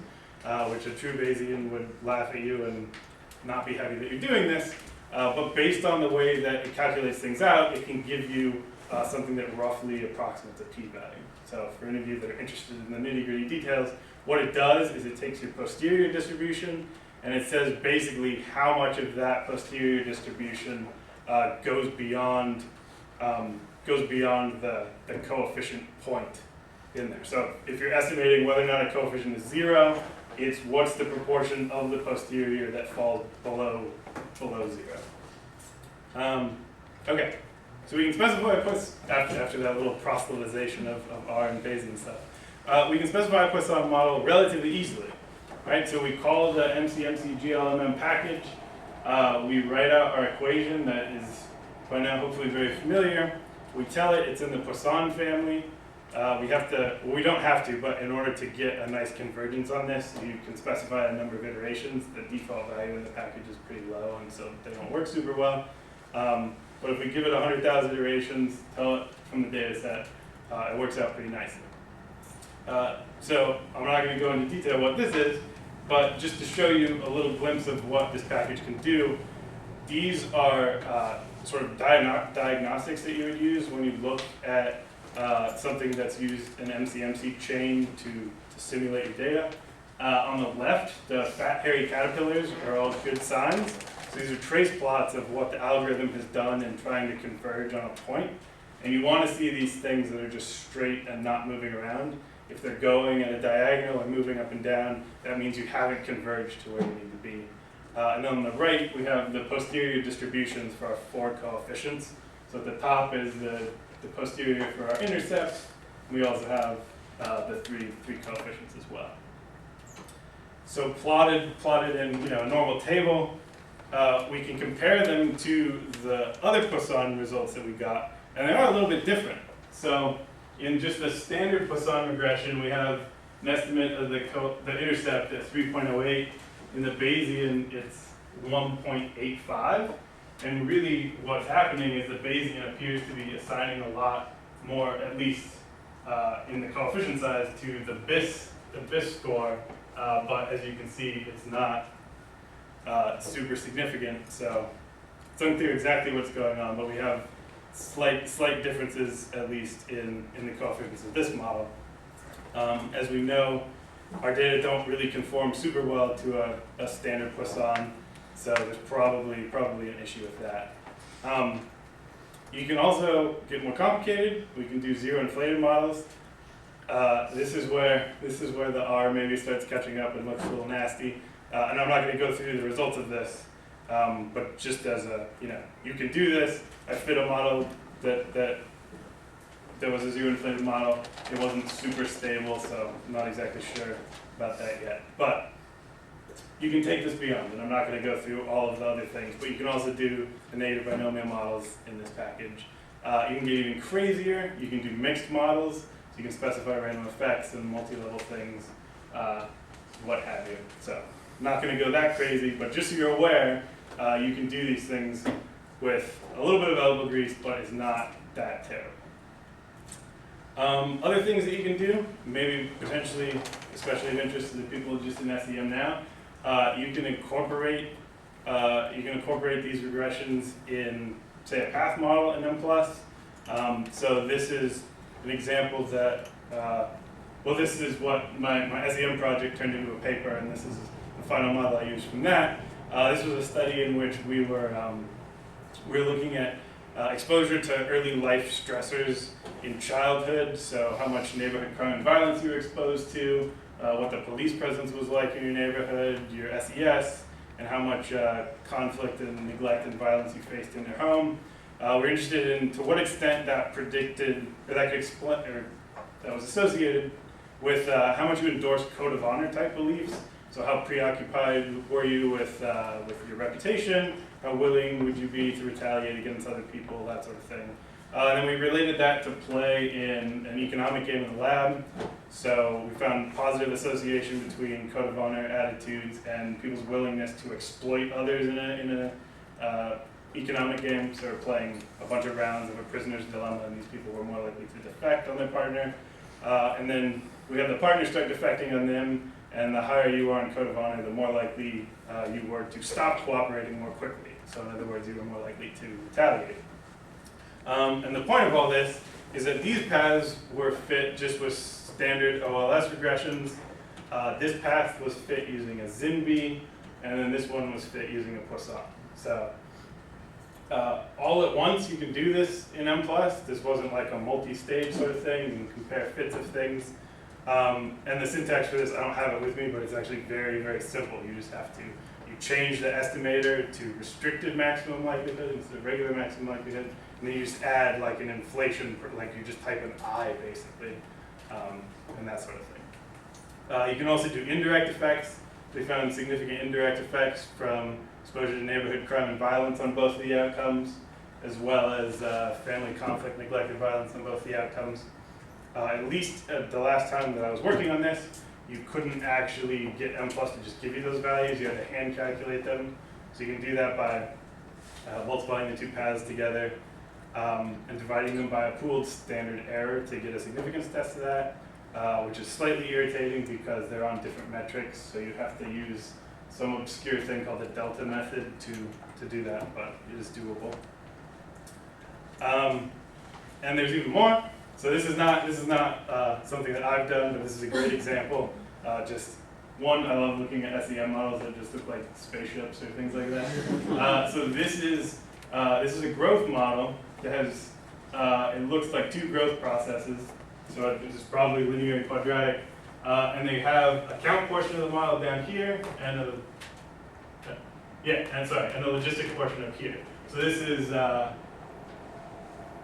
S3: which a true Bayesian would laugh at you and not be happy that you're doing this. But based on the way that it calculates things out, it can give you something that roughly approximates a p-value. So for any of you that are interested in the nitty-gritty details, what it does is it takes your posterior distribution and it says basically how much of that posterior distribution goes beyond the coefficient point in there. So if you're estimating whether or not a coefficient is 0, it's what's the proportion of the posterior that falls below 0. Okay, so we can specify puts after that little proselytization of R and Bayesian stuff. We can specify a Poisson model relatively easily, right? So we call the MCMC GLMM package. We write out our equation that is by now hopefully very familiar. We tell it it's in the Poisson family. We don't have to, but in order to get a nice convergence on this, you can specify a number of iterations. The default value in the package is pretty low, and so they don't work super well. But if we give it 100,000 iterations, tell it from the data set, it works out pretty nicely. So I'm not going to go into detail what this is, but just to show you a little glimpse of what this package can do, these are sort of diagnostics that you would use when you look at something that's used an MCMC chain to simulate your data. On the left, the fat, hairy caterpillars are all good signs. So these are trace plots of what the algorithm has done in trying to converge on a point. And you want to see these things that are just straight and not moving around. If they're going at a diagonal or moving up and down, that means you haven't converged to where you need to be. And then on the right, we have the posterior distributions for our 4 coefficients. So at the top is the posterior for our intercepts. We also have the three coefficients as well. So plotted in a normal table, we can compare them to the other Poisson results that we got, and they are a little bit different. So in just a standard Poisson regression, we have an estimate of the intercept at 3.08. In the Bayesian, it's 1.85. And really what's happening is the Bayesian appears to be assigning a lot more, at least in the coefficient size, to the BIS score. But as you can see, it's not super significant. So it's unclear exactly what's going on, but we have slight differences, at least in the coefficients of this model. As we know, our data don't really conform super well to a standard Poisson, so there's probably an issue with that. You can also get more complicated. We can do zero inflated models. This is where the R maybe starts catching up and looks a little nasty. And I'm not going to go through the results of this, but just as you can do this. I fit a model that was a zero inflated model. It wasn't super stable, so I'm not exactly sure about that yet. But you can take this beyond, and I'm not going to go through all of the other things, but you can also do the native binomial models in this package. You can get even crazier. You can do mixed models, so you can specify random effects and multi-level things, what have you. So I'm not going to go that crazy, but just so you're aware, you can do these things with a little bit of elbow grease, but is not that terrible. Other things that you can do, maybe potentially, especially of interest to the people just in SEM now, you can incorporate these regressions in, say, a path model in M+. So this is an example that, well, this is what my SEM project turned into a paper, and this is the final model I used from that. This was a study in which we were looking at exposure to early life stressors in childhood, so how much neighborhood crime and violence you were exposed to, what the police presence was like in your neighborhood, your SES, and how much conflict and neglect and violence you faced in your home. We're interested in to what extent that predicted, or that could explain, or that was associated with how much you endorsed code of honor type beliefs. So how preoccupied were you with your reputation? How willing would you be to retaliate against other people, that sort of thing. And then we related that to play in an economic game in the lab. So we found positive association between code of honor attitudes and people's willingness to exploit others in a economic game. So we're playing a bunch of rounds of a prisoner's dilemma, and these people were more likely to defect on their partner. And then we had the partner start defecting on them, and the higher you are in code of honor, the more likely you were to stop cooperating more quickly. So in other words, you were more likely to retaliate. And the point of all this is that these paths were fit just with standard OLS regressions. This path was fit using a ZINB, and then this one was fit using a Poisson. So all at once you can do this in M+. This wasn't like a multi-stage sort of thing. You can compare fits of things. And the syntax for this, I don't have it with me, but it's actually very, very simple. You just have to, you change the estimator to restricted maximum likelihood instead of regular maximum likelihood, and then you just add like an inflation, like you just type an I basically, and that sort of thing. You can also do indirect effects. We found significant indirect effects from exposure to neighborhood crime and violence on both of the outcomes, as well as family conflict, neglect, and violence on both the outcomes. At least the last time that I was working on this, you couldn't actually get M+ to just give you those values. You had to hand calculate them. So you can do that by multiplying the two paths together and dividing them by a pooled standard error to get a significance test of that, which is slightly irritating because they're on different metrics. So you have to use some obscure thing called the delta method to do that, but it is doable. And there's even more. So this is not something that I've done, but this is a great example. Just one, I love looking at SEM models that just look like spaceships or things like that. So this is a growth model that has it looks like two growth processes. So this is probably linear and quadratic, and they have a count portion of the model down here and a and the logistic portion up here. So this is.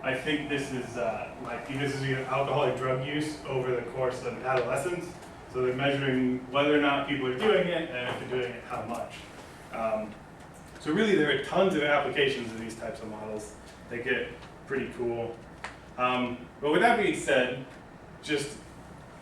S3: I think this is this is alcoholic drug use over the course of adolescence. So they're measuring whether or not people are doing it, and if they're doing it, how much. So really, there are tons of applications of these types of models. They get pretty cool. But with that being said, just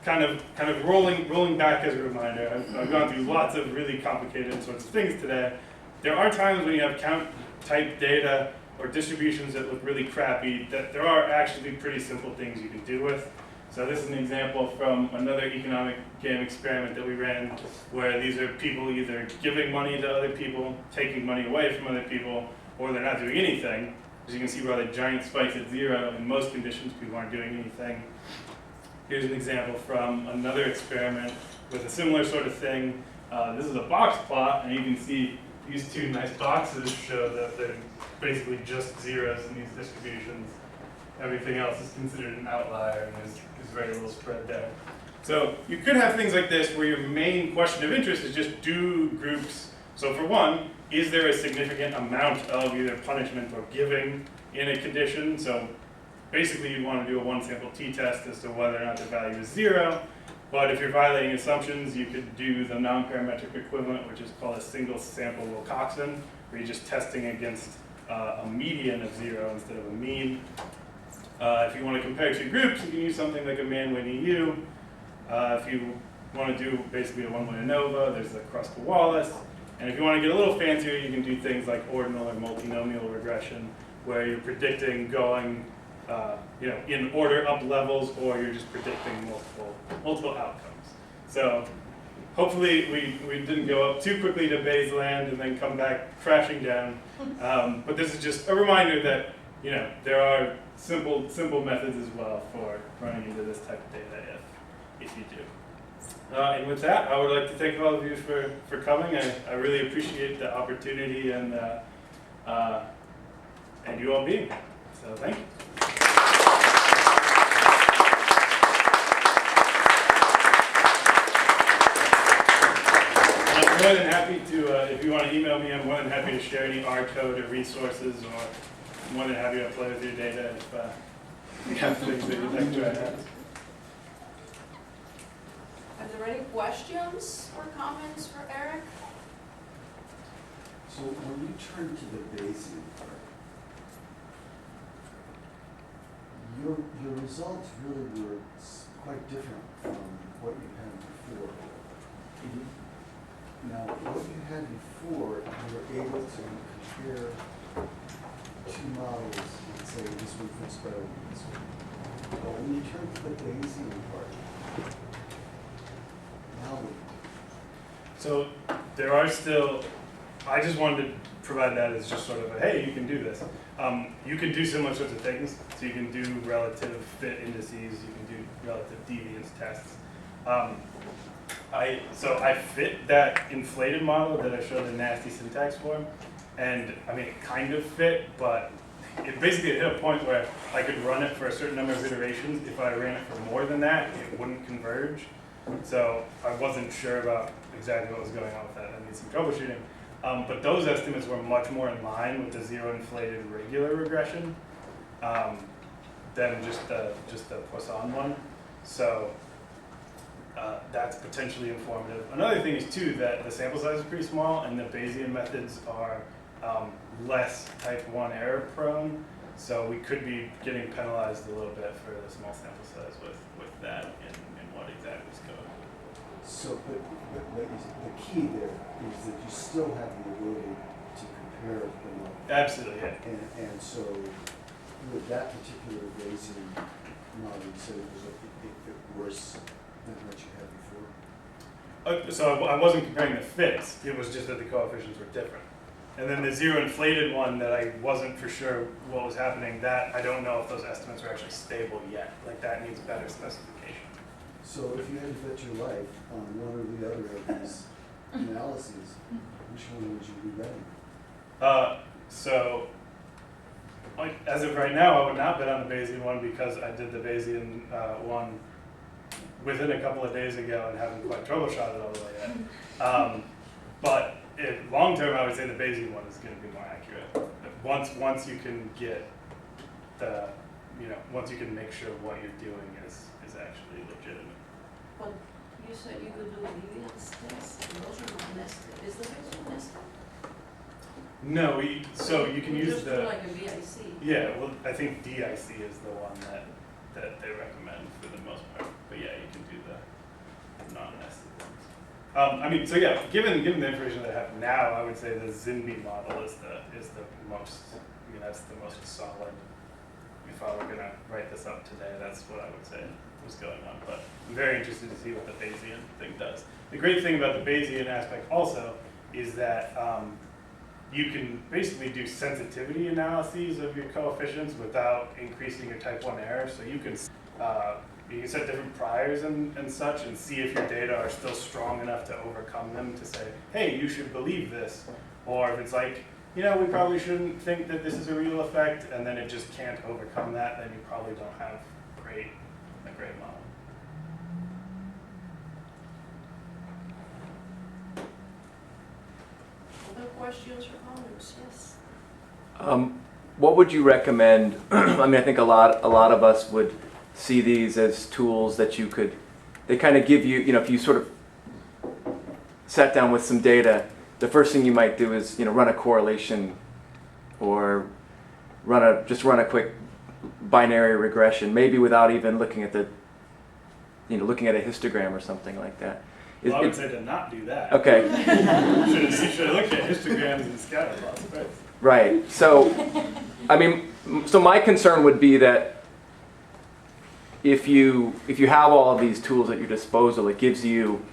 S3: kind of rolling back as a reminder, I've gone through lots of really complicated sorts of things today. There are times when you have count type data or distributions that look really crappy, that there are actually pretty simple things you can do with. So this is an example from another economic game experiment that we ran, where these are people either giving money to other people, taking money away from other people, or they're not doing anything. As you can see, rather giant spikes at 0. In most conditions, people aren't doing anything. Here's an example from another experiment with a similar sort of thing. This is a box plot, and you can see these two nice boxes show that they're basically just zeros in these distributions. Everything else is considered an outlier, and there's very little spread there. So you could have things like this where your main question of interest is just do groups. So for one, is there a significant amount of either punishment or giving in a condition? So basically you'd want to do a one sample t-test as to whether or not the value is 0. But if you're violating assumptions, you could do the non-parametric equivalent, which is called a single sample Wilcoxon, where you're just testing against a median of 0 instead of a mean. If you want to compare two groups, you can use something like a Manwin-EU. If you want to do basically a one-way ANOVA, there's the Kruskal-Wallis. And if you want to get a little fancier, you can do things like ordinal or multinomial regression, where you're predicting going in order up levels, or you're just predicting multiple outcomes. So hopefully we didn't go up too quickly to Bayes land and then come back crashing down. But this is just a reminder that there are simple methods as well for running into this type of data if you do. And with that, I would like to thank all of you for coming. I really appreciate the opportunity and you all being here. So thank you. I'm more than happy to, if you want to email me, I'm more than happy to share any R code or resources, or I'm more than happy to play with your data if you have things that you'd like to try out.
S2: Are there any questions or comments for Eric?
S1: So when you turn to the Bayesian part, your results really were quite different from what you had before. Now, what you had before, you were able to compare two models and say this one fits better than this one. But when you turn to the Bayesian part, now what?
S3: So there are still, I just wanted to provide that as just sort of a, hey, you can do this. You can do similar sorts of things. So you can do relative fit indices, you can do relative deviance tests. I fit that inflated model that I showed the nasty syntax for, and I mean it kind of fit, but it basically hit a point where I could run it for a certain number of iterations. If I ran it for more than that, it wouldn't converge. So I wasn't sure about exactly what was going on with that. I needed some troubleshooting. But those estimates were much more in line with the zero inflated regular regression than just the Poisson one. So that's potentially informative. Another thing is too that the sample size is pretty small and the Bayesian methods are less type 1 error prone. So we could be getting penalized a little bit for the small sample size with that and what exactly is going on.
S1: So, but the key there is that you still have the ability to compare them up.
S3: Absolutely, yeah.
S1: And so, with that particular Bayesian model, you said it was a bit worse than what you had before?
S3: So I wasn't comparing the fits, it was just that the coefficients were different. And then the zero inflated one that I wasn't for sure what was happening, that I don't know if those estimates are actually stable yet. Like that needs better specification.
S1: So if you had to bet your life on one or the other of these analyses, which one would you be betting?
S3: So as of right now, I would not bet on the Bayesian one because I did the Bayesian one within a couple of days ago and haven't quite troubleshot it all the way yet. But long term, I would say the Bayesian one is going to be more accurate. Once you can get the, once you can make sure what you're doing is actually legitimate.
S2: But you said you could do a deviance test, and those are not nested. Is the Bayesian nested?
S3: No, so you can use
S2: just
S3: the.
S2: do like a VIC.
S3: Yeah, well, I think DIC is the one that they recommend for the most part. But yeah, you can do the non-nested ones. So yeah, given the information that I have now, I would say the ZINBI model is the most, that's the most solid. If I were gonna write this up today, that's what I would say was going on. But I'm very interested to see what the Bayesian thing does. The great thing about the Bayesian aspect also is that you can basically do sensitivity analyses of your coefficients without increasing your type 1 error. So you can set different priors and such and see if your data are still strong enough to overcome them to say, hey, you should believe this. Or if it's like, we probably shouldn't think that this is a real effect, and then it just can't overcome that, then you probably don't have a great model.
S2: Other questions or comments? Yes.
S4: What would you recommend? I think a lot of us would see these as tools that they kind of give you, if you sort of sat down with some data, the first thing you might do is, run a correlation or just run a quick binary regression, maybe without even looking at looking at a histogram or something like that.
S3: Well, I would say to not do that.
S4: Okay,
S3: You should look at histograms and scatter plots first.
S4: right. So, I mean, so my concern would be that if you have all of these tools at your disposal, it gives you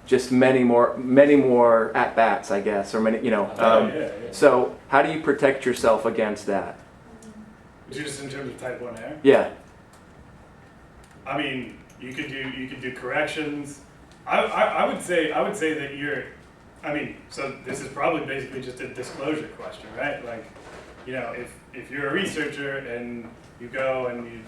S4: just many more at bats, I guess, or many, you know.
S3: Yeah.
S4: So, how do you protect yourself against that?
S3: Just in terms of type 1 error.
S4: Yeah.
S3: I mean, you could do corrections. I would say that you're. I mean, so this is probably basically just a disclosure question, right? Like, you know, if you're a researcher and you go and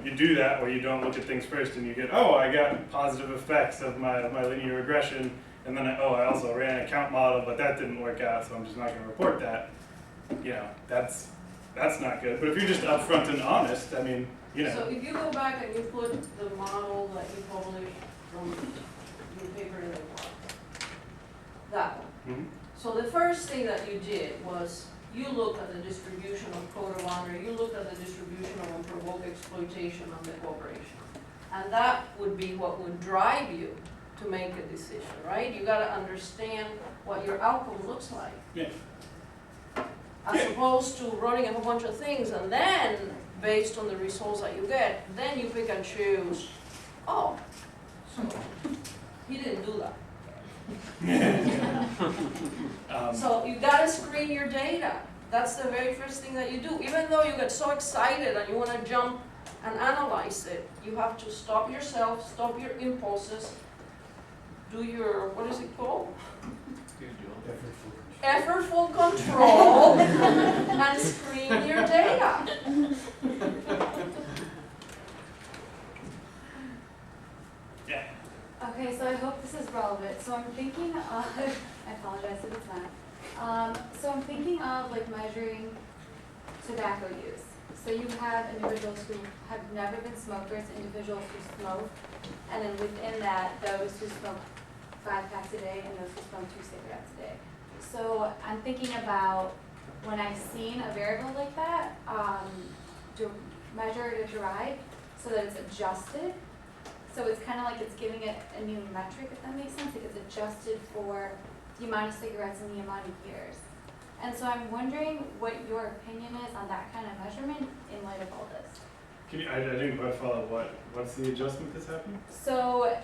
S3: you do that where you don't look at things first and you get, oh, I got positive effects of my linear regression, and then I also ran a count model, but that didn't work out, so I'm just not going to report that. You know, that's not good. But if you're just upfront and honest, I mean, you know.
S2: So if you go back and you put the model that you published from your paper in the blog, that one.
S3: Mhm.
S2: So the first thing that you did was you looked at the distribution of code of honor, you looked at the distribution of unprovoked exploitation on the corporation. And that would be what would drive you to make a decision, right? You gotta understand what your outcome looks like.
S3: Yeah.
S2: As opposed to running a whole bunch of things and then, based on the results that you get, then you pick and choose, oh, so he didn't do that. So you gotta screen your data. That's the very first thing that you do. Even though you get so excited and you wanna jump and analyze it, you have to stop yourself, stop your impulses, do your, what is it called? Effortful control and screen your data.
S3: Yeah.
S5: Okay, so I hope this is relevant. So I'm thinking of, I apologize if it's not. So I'm thinking of like measuring tobacco use. So you have individuals who have never been smokers, individuals who smoke, and then within that, those who smoke 5 packs a day and those who smoke 2 cigarettes a day. So I'm thinking about when I've seen a variable like that, to measure it or derive so that it's adjusted. So it's kind of like it's giving it a new metric, if that makes sense. Like it's adjusted for the amount of cigarettes and the amount of years. And so I'm wondering what your opinion is on that kind of measurement in light of all this.
S3: I didn't quite follow what's the adjustment that's happening?
S5: So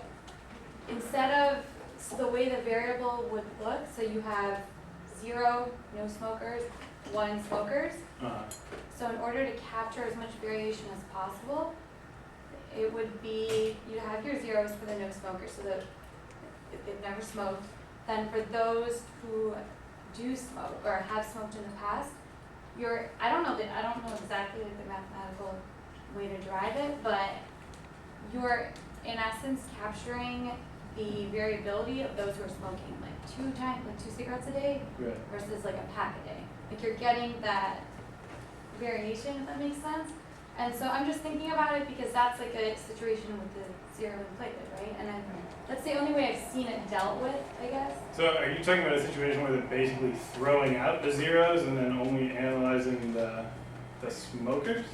S5: instead of, so the way the variable would look, so you have 0 no smokers, 1 smokers. So in order to capture as much variation as possible, it would be, you have your zeros for the no smokers, so that if they've never smoked. Then for those who do smoke or have smoked in the past, I don't know exactly the mathematical way to derive it, but you're in essence capturing the variability of those who are smoking like 2 cigarettes a day versus like a pack a day. Like you're getting that variation, if that makes sense. And so I'm just thinking about it because that's like a situation with the zero and platelet, right? And then that's the only way I've seen it dealt with, I guess.
S3: So are you talking about a situation where they're basically throwing out the zeros and then only analyzing the smokers?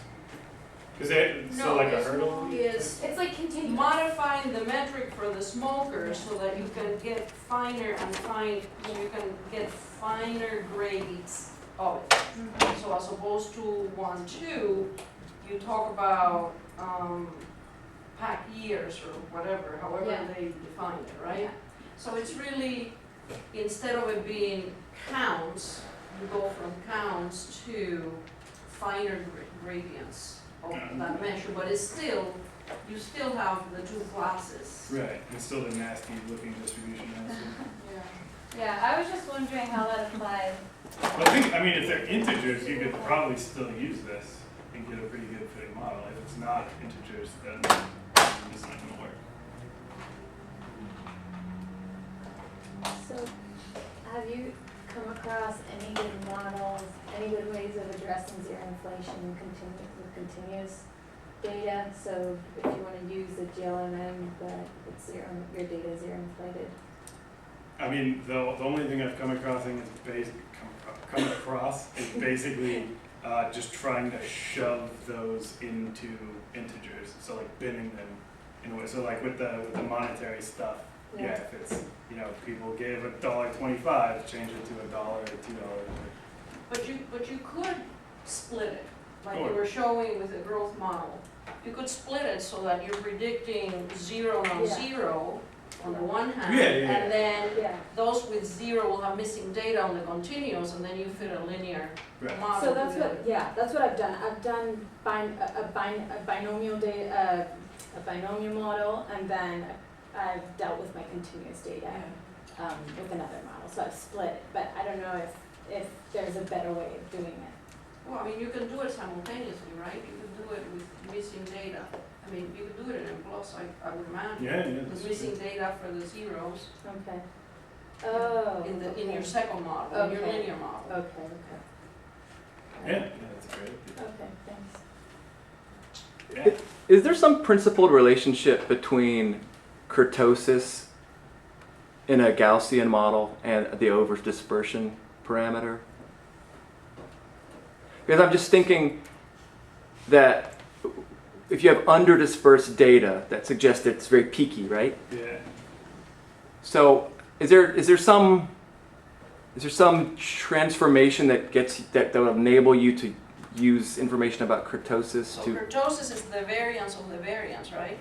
S3: Is it so like a hurdle?
S2: It's
S5: like continuous.
S2: modifying the metric for the smokers so that you can get finer and you can get finer grades of it.
S5: Mm-hmm.
S2: So as opposed to 1, 2, you talk about pack years or whatever, however
S5: Yeah.
S2: they define it, right?
S5: Yeah.
S2: So it's really, instead of it being counts, you go from counts to finer gradients of that measure, but it's still, you still have the 2 classes.
S3: Right, it's still the nasty looking distribution.
S5: Yeah, I was just wondering how that applied.
S3: Well, I mean, if they're integers, you could probably still use this and get a pretty good fitting model. If it's not integers, then it's not going to work.
S6: So, have you come across any good models, any good ways of addressing zero inflation with continuous data? So, if you want to use the GLMM, but it's your data is zero inflated.
S3: I mean, the only thing I've come across is basically just trying to shove those into integers. So like binning them in a way. So like with the monetary stuff, yeah, if it's, you know, if people gave $1.25, change it to $1 or $2.
S2: But you could split it, like
S3: Sure.
S2: you were showing with the growth model. You could split it so that you're predicting 0
S6: Yeah.
S2: non-zero on the one hand,
S3: Yeah, yeah, yeah.
S2: and then
S6: Yeah.
S2: those with 0 will have missing data on the continuous, and then you fit a linear
S3: Right.
S2: model.
S6: So that's
S2: together.
S6: what, yeah, that's what I've done. I've done a binomial data, a binomial model, and then I've dealt with my continuous data
S2: Yeah.
S6: with another model. So I've split it, but I don't know if there's a better way of doing it.
S2: Well, I mean, you can do it simultaneously, right? You could do it with missing data. I mean, you could do it in M+, I would imagine.
S3: Yeah, yeah.
S2: With missing data for the zeros
S6: Okay. Oh.
S2: in your
S6: okay.
S2: second model, in your
S6: Okay.
S2: linear model.
S6: Okay.
S3: Yeah, yeah, that's great.
S6: Okay. Thanks.
S3: Yeah.
S4: Is there some principled relationship between kurtosis in a Gaussian model and the over-dispersion parameter? Because I'm just thinking that if you have under-dispersed data, that suggests that it's very peaky, right?
S3: Yeah.
S4: So is there some transformation that will enable you to use information about kurtosis
S2: So
S4: to?
S2: kurtosis is the variance of the variance, right?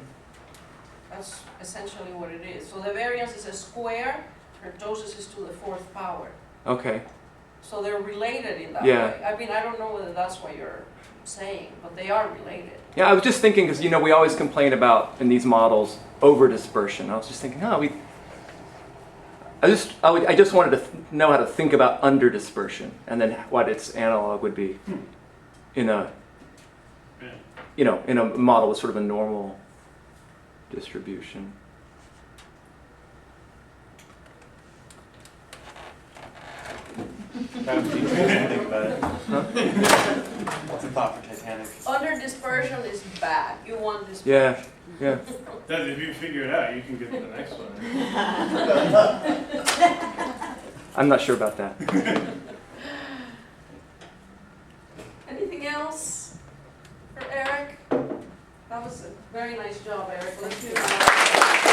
S2: That's essentially what it is. So the variance is a square, kurtosis is to the 4th power.
S4: Okay.
S2: So they're related in that
S4: Yeah.
S2: way. I mean, I don't know whether that's what you're saying, but they are related.
S4: Yeah, I was just thinking because we always complain about in these models over dispersion. I was just thinking, I just wanted to know how to think about under dispersion and then what its analog would be in a
S3: Yeah.
S4: in a model with sort of a normal distribution.
S7: Kind of think about it. What's a thought for Titanic?
S2: Under dispersion is bad. You want dispersion.
S4: Yeah.
S3: That, if you figure it out, you can get to the next one.
S4: I'm not sure about that.
S2: Anything else for Eric? That was a very nice job, Eric. Thank you.